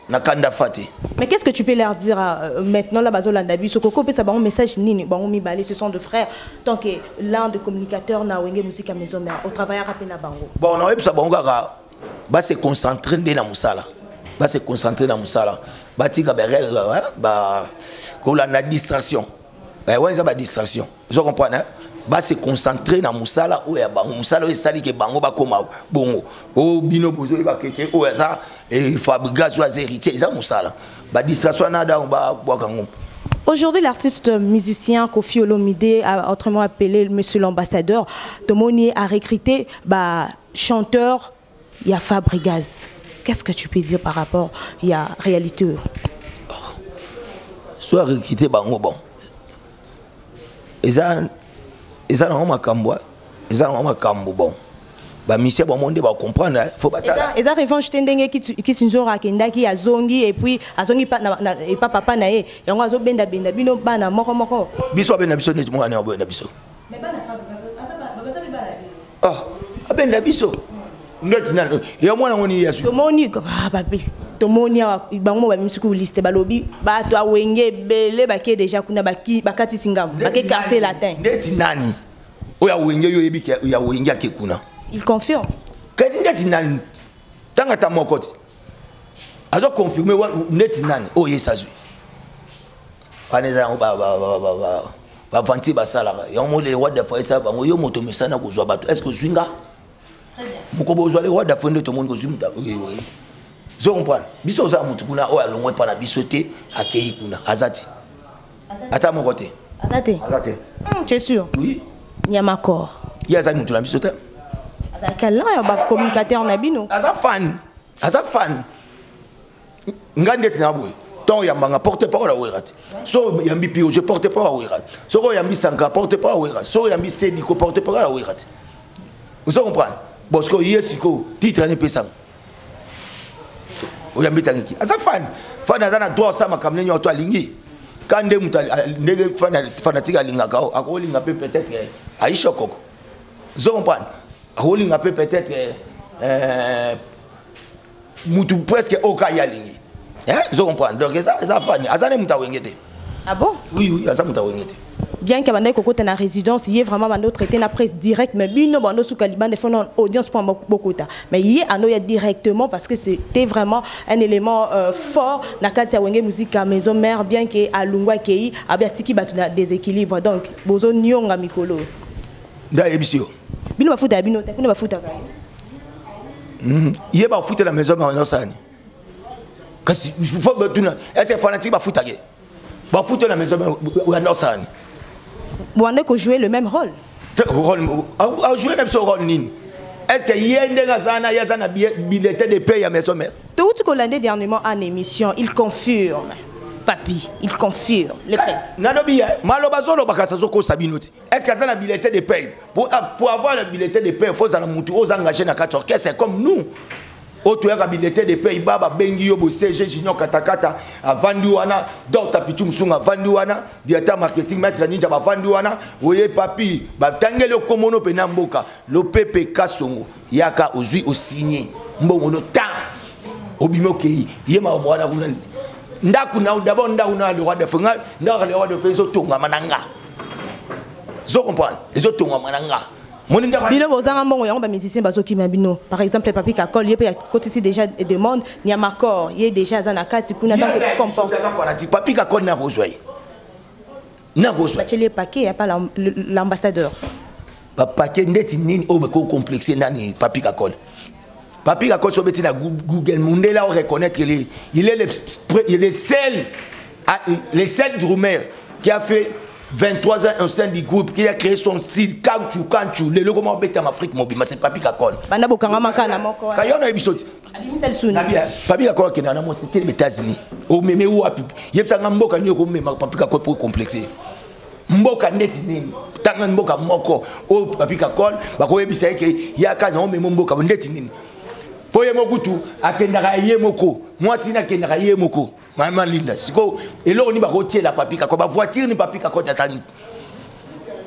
na kanda fati. Mais qu'est-ce que tu peux leur dire maintenant là bazo landabi ce koko pe ça ba un message nini ba mi balé ce sont de frères tant que l'un de communicateurs na wenge musique à maison mais au travail rapide na bango. Bon on a ça bango ba se concentrer na musala. Ba se concentrer na musala. Ba tika berel ba ko la na distraction. Ouais ça ba distraction. Vous comprenez hein? Ba se concentrer na musala ou ya bango musala o sali ke bango ba koma bongo o bino bozo ba keke o ça et Fabregas ou héritier ça musala ba distraction na da ba boakango. Aujourd'hui, l'artiste musicien Koffi Olomide, autrement appelé Monsieur l'ambassadeur, Tomoni a recruté chanteur, il y a Fabregas. Qu'est-ce que tu peux dire par rapport à la réalité? Soit recruté bango bon. Ils ont un cambo, ils ont un cambo bon. Bah monsieur bon monde va comprendre, faut pas. Ils ont revanche tendenge qui s'injure à kenda qui a zongi et puis a zongi pas et pas papa nae et on a zo benda bino bana moko. Biso benda biso net mo ana benda biso. Mais bana ça bana ah benda biso. Net na et moi na ngoni yasu. Tomoni papi. Tomoni bango ba misuku liste balobi ba to awenge bele ba ke déjà kuna bakati singam ba ke quartier latin. Net nani. Oya wenge yo ebiki ya wenge akekuna. Il confirme. Quand net nani tanga ta mokoti. Azo confirmer net nani o yesazu. Paneza ba vanti ba sala. Yo mo le roi de faisa bango yo moto misana ko zwa bato. Est-ce que zwinga? Très bien. Moko zo le roi de fende to monde ko zwinga. Oui. Zo comprendre. Biso za mutu kuna o alongwe pa na bisoté akei kuna azati. Ata mon côté. Azati. Tu es sûr? Oui. Nyamakor. Yaza mutu la bisoté. Quel là ba communicateur nabino. Aza fan. Ngande tinaboy. Ton yambanga porte parole à Ouerat. So yambi pio je porte parole à Ouerat. So yambi sanka porte parole à Ouerat. So yambi sédico porte parole à Ouerat. Vous comprenez? Parce que yesiko titre ne pesang. Oyambi tangi. Aza fan azana droit ça makamne nyo to alingi. Kande muta ndege fanatika linga kao akolinga peut-être Aisha Koko. Vous comprenez? Akolinga peut-être mutu presque aucun yalingi. Vous comprenez? Donc ça fan azana muta wengete. Ah bon? Oui, azana muta wengete. Bien que bande koko na résidence y est vraiment bande traité na presse direct mais bino bande sous Caliban de fond audience pour beaucoup ta mais y a no directement parce que c'était vraiment un élément fort na katia wenge musique à maison mère bien que à lungwa kei abiatiki batuna déséquilibre donc bozo nyonga mikolo nda ebisio bino bafuta bino ta kuna bafuta ka yé bafuta la maison mère sani kasi faut batuna est-ce fanatique bafuta ke bafuta la maison mère sani Bouane ko jouer le même rôle. A jouer même ce rôle nini. Est-ce que yende ngazana yazana billet de paye à maison mère? Tout ce qu'on l'a dit dernièrement en émission, il confirme. Papi, il confirme. Le presse. Nanobi, malobazolo bakasa zoko sabinoti. Est-ce que azana billet de paye pour avoir le billet de paye, faut zana mutu aux engagés na quatre orchestres, c'est comme nous. Autre habilité de pays baba bengi yo bo CG Junior katakata avandi wana Dr Pichu Musunga avandi wana directeur marketing maître ninja avandi wana oye papi ba tangele komono pe na mboka lo PPK songo yaka ozui o signé mbongo no temps obimoke yema mwana kuna ndaku na d'abord ndaku na le roi de fenga ndaku le roi de fenga so tonga mananga zo comprendre zo tonga mananga. Bino bozanga mbongo yango ba musicien bazoki mabino par exemple Papi Kakol yé pe côté ici déjà demande Nyamakor yé déjà za na kati kuna tant que comporte Papi Kakol na rozoi Bachelier Paquet y a pas l'ambassadeur Paquet ndeti nini o ko complexé nani Papi Kakol Papi Kakol sur Google Mundela on reconnaître qu'il est le seul drummer qui a fait 23 ans au sein du groupe, qui a créé son style Kanchou, le logo bête en Afrique mobile, c'est Papi Kakol. Bana bokanga makana moko. Kayon a ebisoti. Adimisel Suni. Papi Kakol qui est dans c'était les États-Unis. Au mémé ou api. Yepsa mboka ni ko mema Papi Kakol pour complexer. Mboka net nini. Tanga mboka moko. O Papi Kakol ba ko ebisa ke yaka na memo mboka net nini. Poye mokutu akendaka ye moko. Moi sina kendaka ye moko. Maman Linda, siko eloko ni ba rotier la Papi Kakol ba voiture ni Papi Kakol ta sangi.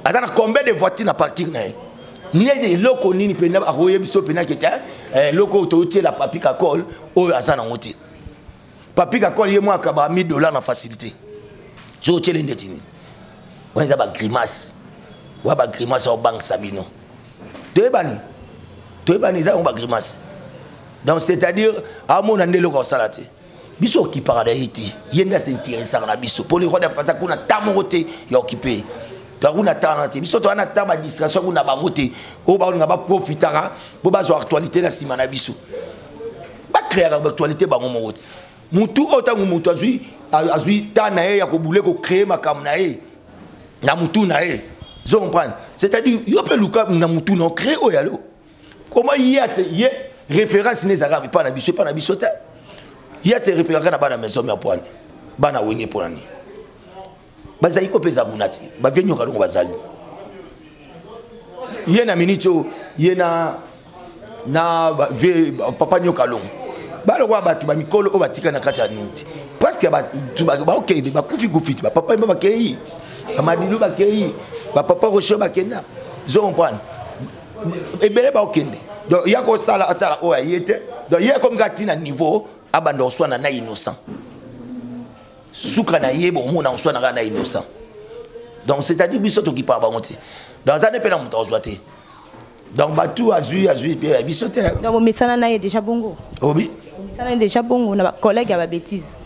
Azana combien de voitures na parking na ye? Ni de loko nini pena ba roye biso pena keta loko to rotier la Papi Kakol o azana ngoti. Papi Kakol ye moi ka ba $1000 na facilité. So rotier le ndetini. Wanza ba grimace. Wa ba grimace au banque Sabino. Toebani za on ba grimace. Donc c'est-à-dire à mon andelo ko salate. Biso qui parle d'Haïti, yenda s'intéressant na biso. Pour les rois de Fasa kuna tamote ya occupé. Donc on attend biso to ana taba distraction kuna ba moté. O ba on ba profitara pour ba zo actualité na sima na biso. Ba créer actualité ba ngomo wote. Mutu otangu mutu azui tana ya ko boule ko créer makam na e. Na mutu na e. Zo comprendre. C'est-à-dire yo pe luka na mutu no créer o yalo. Comment y a référence les arabes pas na biso ta. Il y a ces références dans la maison, mais pour bana wenge pour ani. Bazali ko pesa bunati. Ba venyo kalongo bazali. Yena minito yena na papa nyokalongo. Ba lo kwa batu ba mikolo o batika na kati ya ninti. Parce que ba OK ba kufi ba papa ba kei. Ba madilu ba kei. Ba papa rocho ba kenda. Zo comprendre. Ebele ba okende. Donc ya ko sala atala o ayete. Donc ya comme gati na niveau abando swana na innocent. Souka na yebo mona swana na innocent. Donc c'est-à-dire biso to ki pa ba monter. Dans un épée on t'ozwate. Donc batou azui puis biso te. Donc mesana na déjà bongo. Obi. Mesana déjà bongo na collègue ya ba bêtise.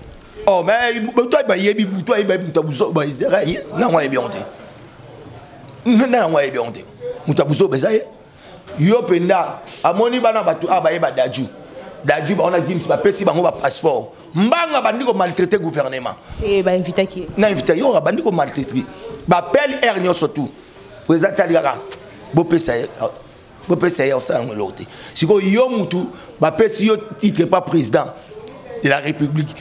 Oh mais toi ba yebi toi ba mutabuzo ba izera yi na moi yebi onte. Na moi yebi onte. Mutabuzo bezaye. Yo penda amoni bana batou aba yeba daju. Daju on a gims ba pesi bango ba passeport. Mbanga bandiko maltraiter gouvernement. Et ba inviter qui? Na inviter yo bandiko maltraiter. Ba appel ernyo surtout. Président Taliara. Bo pesa yo ça ngolote. Siko yo mutu ba pesi yo titre pas président de la République.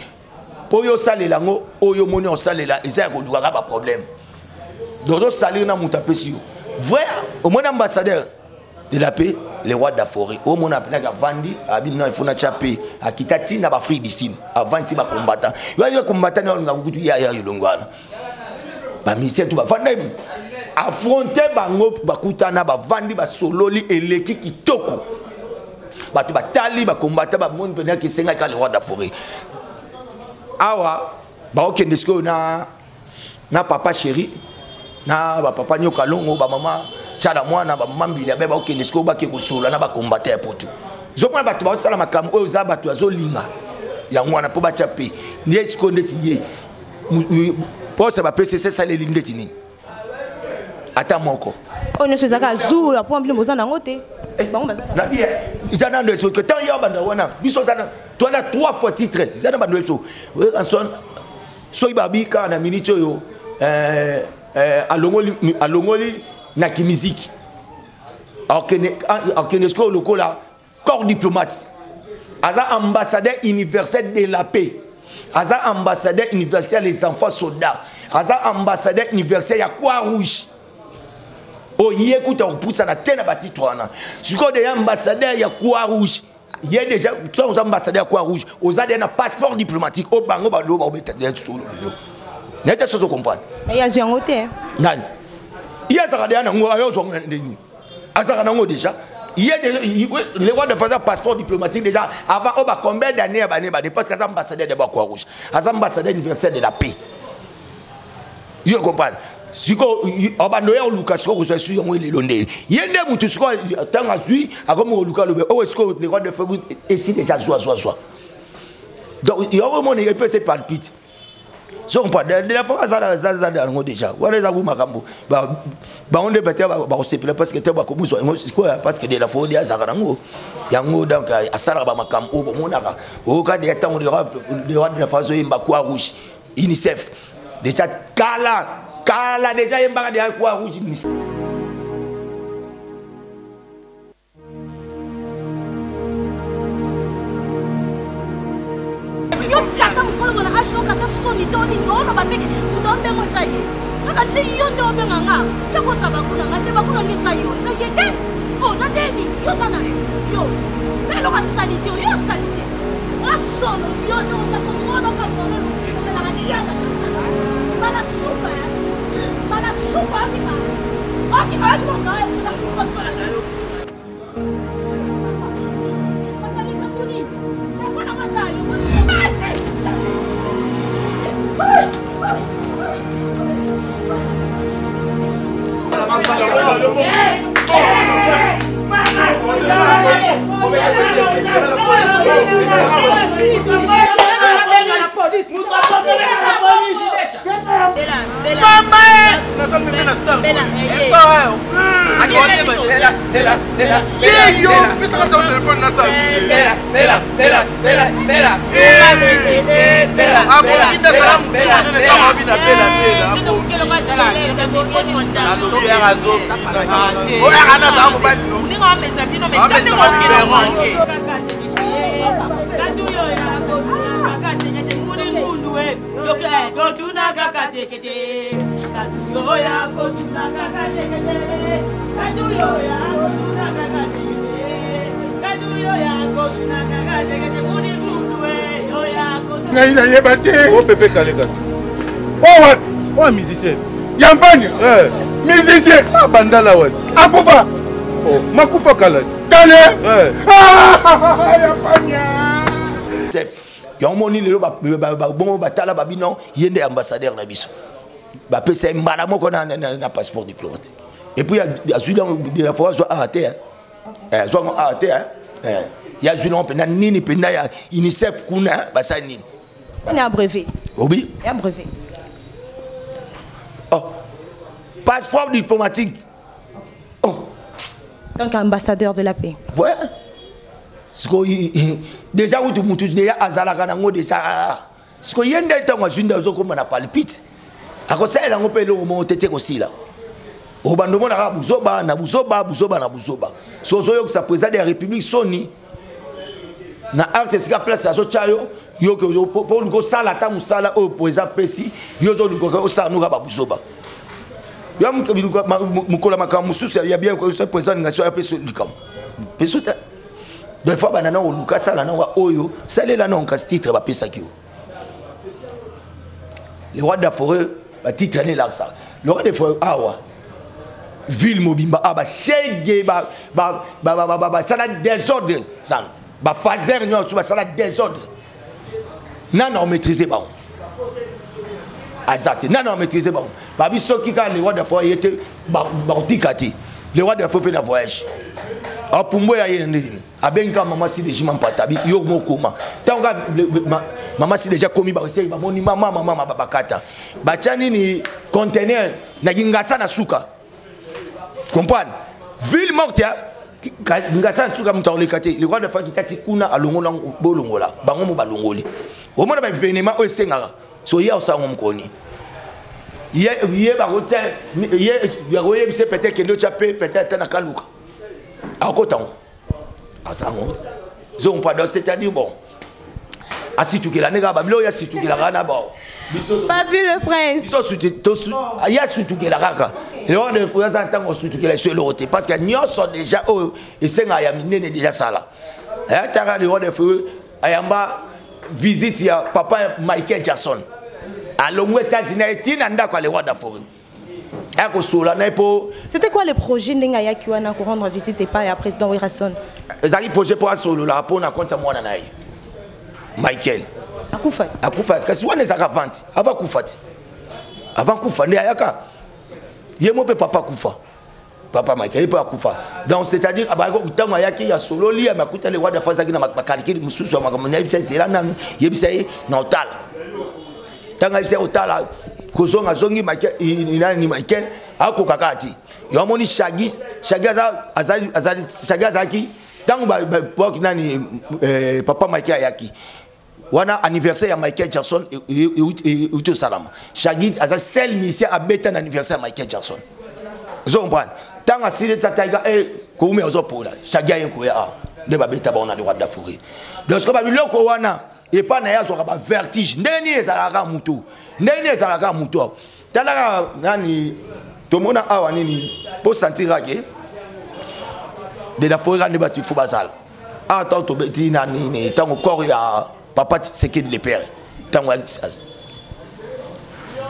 Po yo sale lango oyo moni on sale la eza ko duka ba problème. Dozo salir na muta pesi yo. Vrai au moins ambassadeur de la paix, les rois de la forêt. Au moins, on a vendu, il faut chaper, à Kitati, na ba free d'ici, avant de combattre. Il y a combattant, on a beaucoup ya yolongwana. Ba mission tout ba vendre. Affronter bango ba kutana ba vandi ba sololi eleki kitoko. Ba tu ba tali ba combattre ba monde pena ki senga ka les rois de la forêt. Awa ba okende sko na papa chéri, na ba papa nyokalongo ba mama tchala mwana ba mambili abe ba okende sko ba ke ko sola na ba combattre pour tout. Zo mwana batu ba sala makam o za batu azolinga. Ya mwana po ba chape. Ni esko ndeti ye. Pour ça ba PCC ça les lignes de tini. Ata moko. On ne se zaka zou la point bleu mozana ngote. Bango bazana. Na bien. Izana ndo so que tant yo banda wana. Biso zana. Toi na 3 fois titre. Izana banda so. Ranson. So ibabika na minute yo. Alongoli na ki musique. Orkenesco lokola corps diplomate. Aza ambassadeur universel de la paix. Aza ambassadeur universel des enfants soldats. Aza ambassadeur universel ya Croix-Rouge. Oh yécoute on pousse na tena bati troana. Siko de ambassadeur ya Croix-Rouge. Il y a déjà trois ambassadeurs Croix-Rouge. Aux a un passeport diplomatique au bango balo ba obeta tout. N'était ce comprendre. Mais il y a un hôtel. Nan. Il y a ça na ngo ayo zo ndeni. Azaka na ngo déjà. Il y a les rois de faire passeport diplomatique déjà avant combien d'années parce que c'est ambassadeur de Croix-Rouge. C'est ambassadeur universel de la paix. Vous comprenez? Si on Lucas ko so su on le londe. Yende mutu ko tanga zui akomo Lucas le o est-ce que les rois de faire ici déjà soit. Donc il y a vraiment il peut se palpite. So pas de la fois ça déjà. Voilà ça vous makambo. On est peut-être se parce que tu as comme parce que de la fois dia zarango. Yango donc à sala ba makambo monaka. Au cas de temps de la phase imba quoi rouge. UNICEF. Déjà kala déjà imba de quoi rouge UNICEF. Yo kata mukolo mwana ashino kata soni toni ngono babeke utombe mwesaye akati yo ndo benga yo kosaba kuna ngate bakuna ngisa yo sekete oh na deni yo sana yo lelo ka salite yo salite asono yo ndo sa komono ka kono la ngiyana bala super ati mo ngayo sa kontrola Oh, musicien. Yampani. Musicien. Ah, bandala wat. Akufa. Oh, makufa kala. Kale. Yampani. Yomoni lelo bon batala babino yende ambassadeur na biso. Ba pesa mbala moko na passeport diplomatique. Et puis il y a de la fois soit arrêté. Soit arrêté il y a Julien pena nini pena ya UNICEF kuna basa nini. On est abreuvé. Oui. Et abreuvé. Oh. Passeport diplomatique. Oh. Donc ambassadeur de la paix. Ouais. Déjà où tu montes déjà azalaka nango déjà. Ce que yende tango zunda zo comme na palpite. Akosa ela ngope lo mo tete ko sila. Obando mo na buzoba na buzoba na buzoba. Sozo yo que ça président de la République soni na artiste ka place la so chayo yo que pour nous sala ta musala au président pesi yo zo nous ko sa nous ba buzoba. Yo mukola makamususu ya bien ko président ngation ya peso likam. Peso ta des fois banana o luka sala na wa oyo sale la non ka titre ba pesa ki. Le roi de la forêt ba titre né là ça. Le roi de la forêt awa ville mobimba aba chege ba ça la désordre ça ba fazer nyo tout ça la désordre. Nana on maîtriser ba. Azate nana on maîtriser ba. Ba biso ki ka le roi de la forêt était ba tikati. Le roi de la forêt na voyage. A pour moi ya yende. Abenga maman si déjà patabi yo mokoma tanga maman si déjà commis ba resei ba moni mama bakata ba chani ni conteneur na ngasa na suka comprendre ville morte ya ngasa na suka mutawole kate le roi de faki kati kuna alongola bolongola bango mo balongoli o mona ba événement o esengaka so ya osango mkoni ye ba rote ye ya roye bise peut-être que ndo chapé peut-être na kaluka akotango c'est-à-dire bon asitu que la nega babilo ya situ que la rana bon Papi le prince il y a surtout que la raka et on ne faut pas entendre surtout que la sur l'autre parce que nous sommes déjà et c'est nga ya minene déjà ça là et tara le roi de feu ayamba visite ya papa Michael Jackson à l'États-Unis tina ndako le roi de feu. C'était quoi le projet Ndengaya Kiwana pour rendre visite et pas à président Wilson? Zari projet pour solo la pour na compte moi na Michael. Akufa. Akufa kasi wana zaka vente avant kufati. Avant kufa ne ayaka. Yemo pe papa kufa. Papa Michael il peut kufa. Donc c'est-à-dire abako kutanga yaki ya solo li amakuta le wada faza kina makalikiri mususu wa makamanya bisa zela na yebisa na otala. tanga bise otala kozonga zongi ni Michael ako kakati yo moni Shaggy azaki tango ba nani papa Michael yaki wana anniversaire ya Michael Jackson et salama Shaggy aza seul mission a beta anniversaire Michael Jackson zo comprendre tanga sile taiga ko ume ozo pola Shaggy ayenko ya de ba beta ba on a droit d'afourir donc ko ba biloko wana et pas na yazo ba vertige ndeni ezalaka mutu talaka nani tomona awa nini pour sentir que de la forêt ne batu fubazala tant to beti nani tango corps ya papa c'est que les pères tango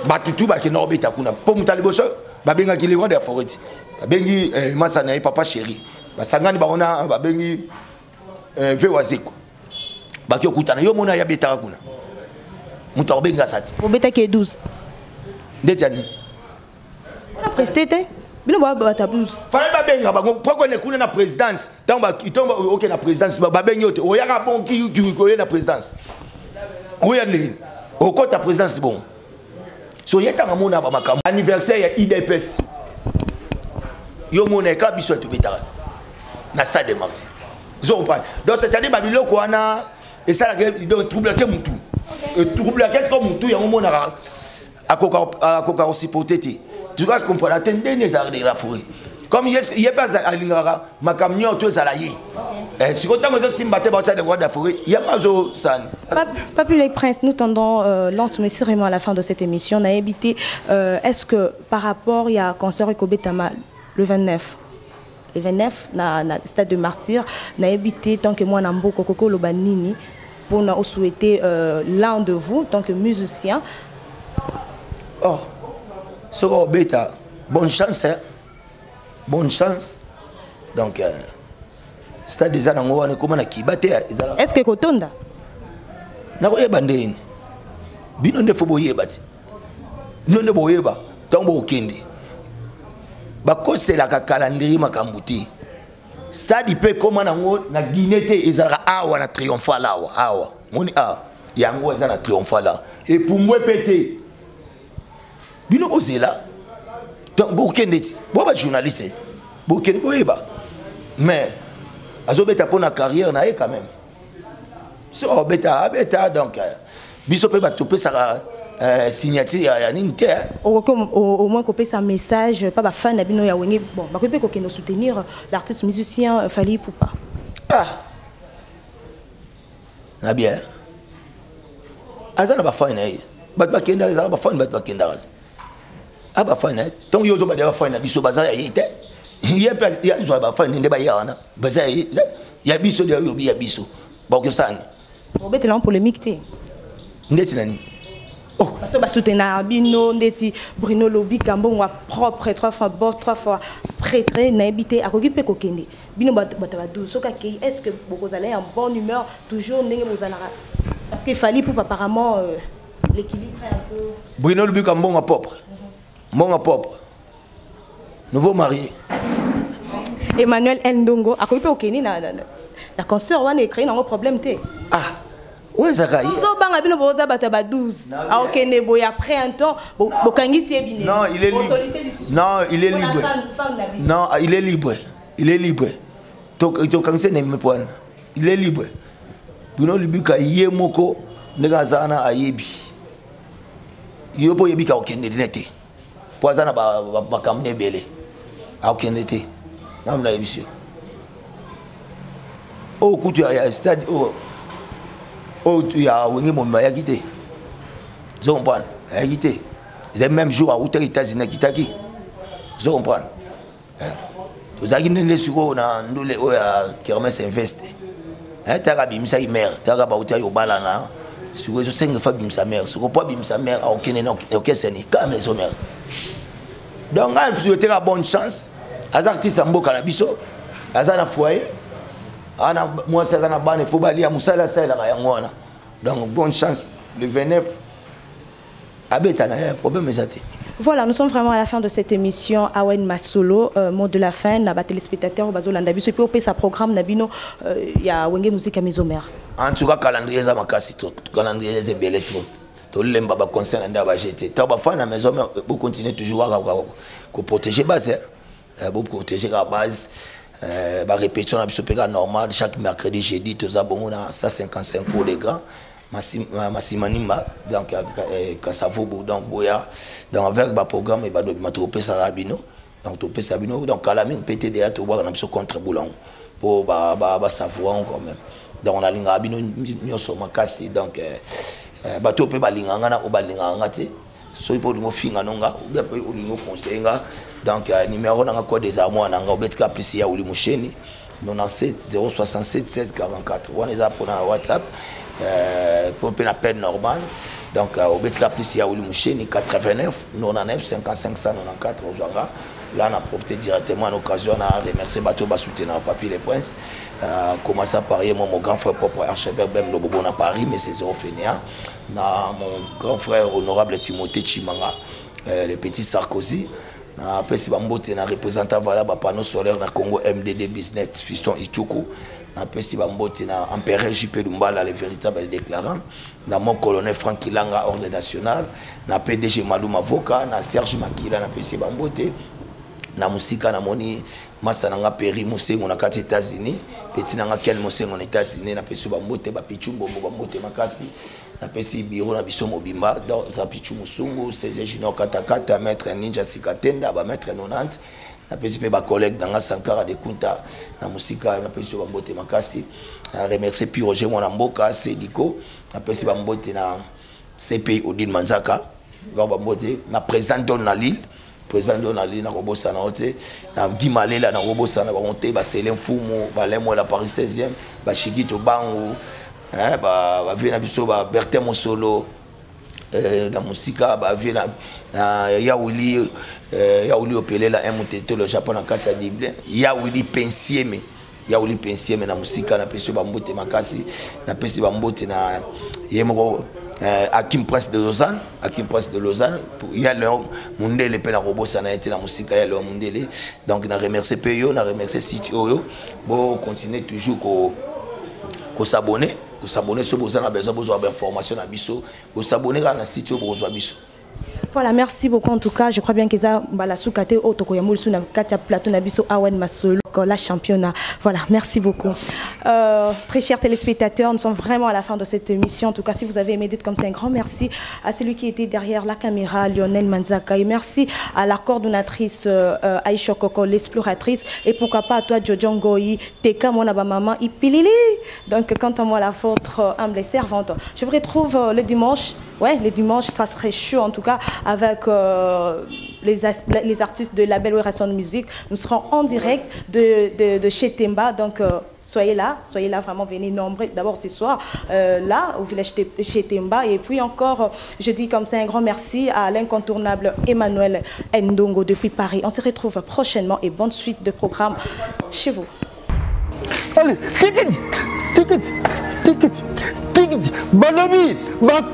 batutu ba ke no beta kuna po mutali boso ba benga ki le roi de la forêt ba bengi masana papa chéri ba sangani ba ona ba bengi vewaziko ba ki okutana yo mona ya beta kuna mutu benga sati o beta ke 12 ndetiani la présidente bino ba tabus fallait ba benga ba pourquoi ne kuna na présidence tant ba kitomba OK na présidence ba bengi ote o yaka bon ki ko na présidence o ya ndini o ko ta présidence bon so yeta ngamona ba makam anniversaire ya IDPS yo mona ka biso to betara na stade de Martyrs zo comprendre donc c'est-à-dire ba biloko wana et ça donc trouble que mutu trouble qu'est-ce que mutu ya mona akoka aussi potete tu dois comprendre attendre les arts de la forêt comme il y a pas alingara makamnyo to zalaye si quand on simbate ba de roi de la forêt il y a pas zo san Papi les princes nous tendons l'ensemble à la fin de cette émission on a habité est-ce que par rapport il y a concert Ekobetama le 29 na stade de Martyrs na habité tant que moi na mboko koko lobanini pour nous souhaiter l'un de vous tant que musicien. Oh, ce qu'on bêta, bonne chance, hein? Bonne chance. Donc, c'est déjà dans le comment qui battait. Est-ce que Kotonda? Na ko ebandeni. Bino nde fo boye bati. Bino nde boye ba, tombo okende. Ba ko c'est la calendrier makambuti. Stade peut comment na Guinée te ezara awa na triomphal awa. Moni yango ezana na triomphal. Et pour moi pété. Bino ozela donc bokende ti boba journaliste bokende boyeba mais azobeta pour na carrière na quand même so beta donc biso pe ba topé ça signature ya ninte au moins copier sa message pas ba fan na bino ya wenge bon ba kope ko keno soutenir l'artiste musicien Fally Ipupa na bien azana ba fan na ba kenda azana ba fan ba kenda aba fana donc yo zo ba de fana biso baza yite ya zo ba fana ndeba yana baza ya biso de yo bi ya biso ba ko sani on bete là polémique té ndeti nani oh to ba soutenir bino ndeti Bruno Lobi Kambo wa propre 3 fois bon 3 fois prêtre na habité akoki pe kokende bino ba 12 soka ke est-ce que boko zala en bonne humeur toujours ndenge bozala parce que Fally pour apparemment l'équilibre est un peu Bruno Lobi Kambo wa propre mon propre nouveau marié Emmanuel Ndongo a coupé au Kenya la concert on a créé un problème té ouais zakai zo banga bino boza bata ba 12 a okene boy après un temps bokangisi ebine non il est libre non il est libre to kangise ne me point il est libre bino libika yemoko ndega zana ayebi yopo yebika okende dinete poazana ba kamne belé a okende te namna yebisio o kutu ya stade o tu ya wenge momba ya kité je comprends ya kité c'est même jour à hôtel États-Unis kitaki je comprends vous avez ne siko na ndule o ya kermesse invest taka bimisa imer taka ba hôtel yo balana siko so 5 fois bimisa mère siko pas bimisa mère a okene na okeseni ka mais so mère donc je souhaite la bonne chance aux artistes mboka na biso azana foyer ana moi ça na bane faut balia musala ça la yangwana donc bonne chance le 29 abeta na problème ezati. Voilà, nous sommes vraiment à la fin de cette émission. Awen Masolo, mot de la fin, na ba téléspectateurs bazolanda biso et puis on sa programme nabino ya wenge musique à Mizomer. En tout cas calendrier za makasi trop, calendrier za belé trop. lemba ba conseil na ndaba jeté ta ba fa na maison mais vous continuez toujours à protéger base vous protéger la base ba répétition na biso peka normal chaque mercredi jeudi tous ça bon on a 155 pour les grands Massimanima donc Kasavo donc Boya donc avec ba programme et ba topé Sarabino donc topé Sabino donc à la même PTDA to voir na biso contre Boulon pour ba savoir quand même donc on a linga bino nyoso makasi donc bato pe balinganga na obalinganga te so ipo lingo finga nonga ou pe lingo conseiller donc numéro na code des armoires na obetika plus ya uli musheni 97 067 16 44 on les a pour na WhatsApp pour pe na peine normal donc obetika plus ya uli musheni 89 99 55 194 ozanga là on a profité directement à l'occasion à remercier bateau bas soutenir Papi les Princes commencer à parier mon grand frère propre archevêque même le Bobo à Paris mais c'est zéro fainéant na mon grand frère honorable Timothée Chimanga le petit Sarkozy na pesi bambote na représentant voilà ba panneau solaire na Congo MDD business fiston Ituku na pesi bambote na empereur JP Lumbala le véritable déclarant na mon colonel Franck Ilanga ordre national na PDG Malou Mavoka na Serge Makila na pesi bambote na musika na moni masa nanga peri musengo na kati États-Unis petit nanga kel musengo na États-Unis na pesu ba mbote ba pichumbo ba mbote makasi na pesi biro na biso mobimba donc za pichu musungu CG Junior katakata maître Ninja Sikatenda ba maître 90 na pesi pe ba collègue nanga Sankara de Kunta na musika na pesu ba mbote makasi na remercier puis Roger Mwana Mboka Sediko na pesi ba mbote na CPI Odile Manzaka ba mbote na président Donalil président Donali na robosa na hote na Gimalela na robosa na monter ba Selem Fumu ba lemo la Paris 16e ba Chikito Bangu ba vient biso ba Bertin Mosolo na musika ba vient na Yaouli Opelela MTT le Japon na kata dible Yaouli Pensieme na musika na peso ba mbote makasi na pesi ba mbote na yemo Hakim Prince de Lausanne il y a le Mundele pe na robosa na été na musika il y a le Mundele donc na remercier Peyo na remercier City Oyo bon continuer toujours ko s'abonner sur besoin na besoin d'information na biso ko s'abonner na City Oyo besoin biso. Voilà, merci beaucoup en tout cas. Je crois bien que ça la soukate au Tokoyamul sous na katia plateau na biso Awen Masolo la championne. Voilà, merci beaucoup. Très chers téléspectateurs, nous sommes vraiment à la fin de cette émission. En tout cas, si vous avez aimé, dites comme ça un grand merci à celui qui était derrière la caméra, Lionel Manzaka. Et merci à la coordonnatrice Aïcha Koko, l'exploratrice. Et pourquoi pas à toi, Jojo Ngoyi, Teka, mon maman, Ipilili. Donc, quant à moi, la votre humble servante, je vous retrouve le dimanche. Ouais, les dimanches, ça serait chaud en tout cas avec les artistes de la Belle Oration Musique. Nous serons en direct de chez Temba. Donc, soyez là vraiment, venez nombreux. D'abord ce soir, là, au village chez Temba. Et puis encore, je dis comme ça un grand merci à l'incontournable Emmanuel Ndongo depuis Paris. On se retrouve prochainement et bonne suite de programme chez vous. Allez, bon ami,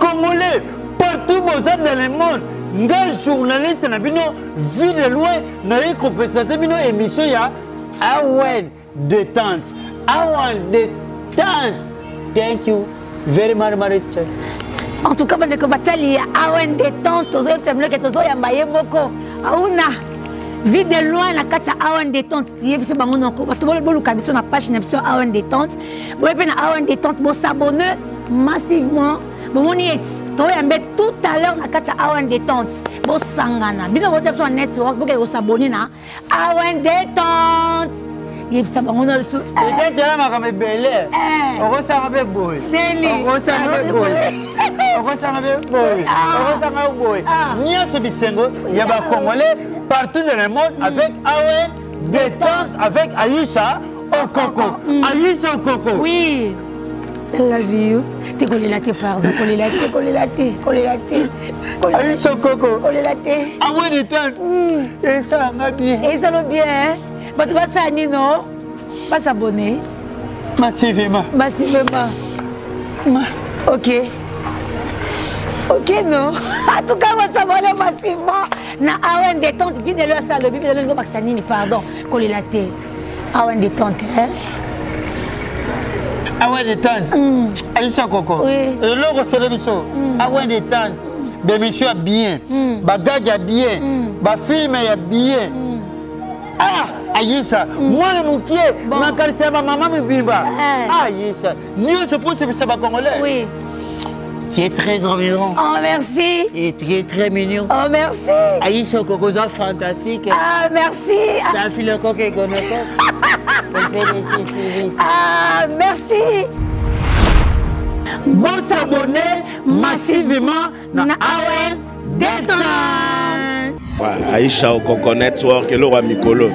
Congolais, partout dans le monde, un journaliste na bino vie de loin na compensé bino émission ya Awen Détente. Thank you very much. En tout cas, parce que batali Awen Détente, ozo semble que tozo ya maye moko. Auna vie de loin na kati Awen Détente. Yebise bango noko. Bato bolu kabiso na page na biso Awen Détente. Bo pe na Awen Détente bo s'abonner massivement. Bon, tout à l'heure, on a quatre Awen Détente. Bon, sangana. Bien, on va sur network pour que vous s'abonnez na Awen Détente. Il y a on a le sou. Et là, ma caméra belle. On ressent un peu boy. On ressent un peu boy. On ressent un peu boy. On ressent un peu boy. Nia ce bisengo, il y a des Congolais partout dans le monde avec Awen Détente, avec Aïcha Okoko. Aïcha Okoko. Oui. La vie, t'es collé la thé, pardon, collé la thé. Aïcha Okoko. Collé la thé. Awen Détente. Et ça va bien. Et ça va bien, hein? Mais tu vas s'abonner, non? Pas s'abonner. Massivement. Ok, non? En tout cas, on va s'abonner massivement. Na Awen Détente, vie de leur salle, vie de leur pardon, collé la thé. Awen Détente, hein? Awen détente. Aïcha Koko. Et l'autre c'est l'émission. Awen détente. L'émission est bien. Bagage est bien. Le film est bien. Ah, Aïcha. Moi le moukier. Ma calcée ma maman me bimba. Aïcha. Nous se pose que ça va congolais. Oui. Tu es très environ. Oh, merci. Et tu es très mignon. Oh, merci. Aïcha Koko, c'est fantastique. Ah, merci. C'est un fil coq et coq. Ah, merci. Bon s'abonner massivement dans AON Détente. Aïcha Okoko Network et Laura Mikolo.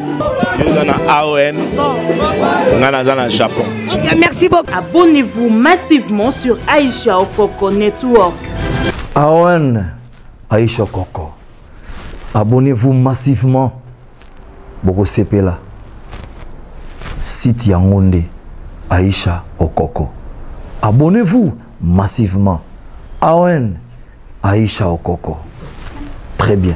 Nous sommes à AON. Nous sommes au Japon. Okay, merci beaucoup. Abonnez-vous massivement sur Aïcha Okoko Network. AON Aïcha Okoko. Abonnez-vous massivement. Boko Sepela. Site Yangonde Aïcha Okoko. Abonnez-vous massivement. AON Aïcha Okoko. Très bien.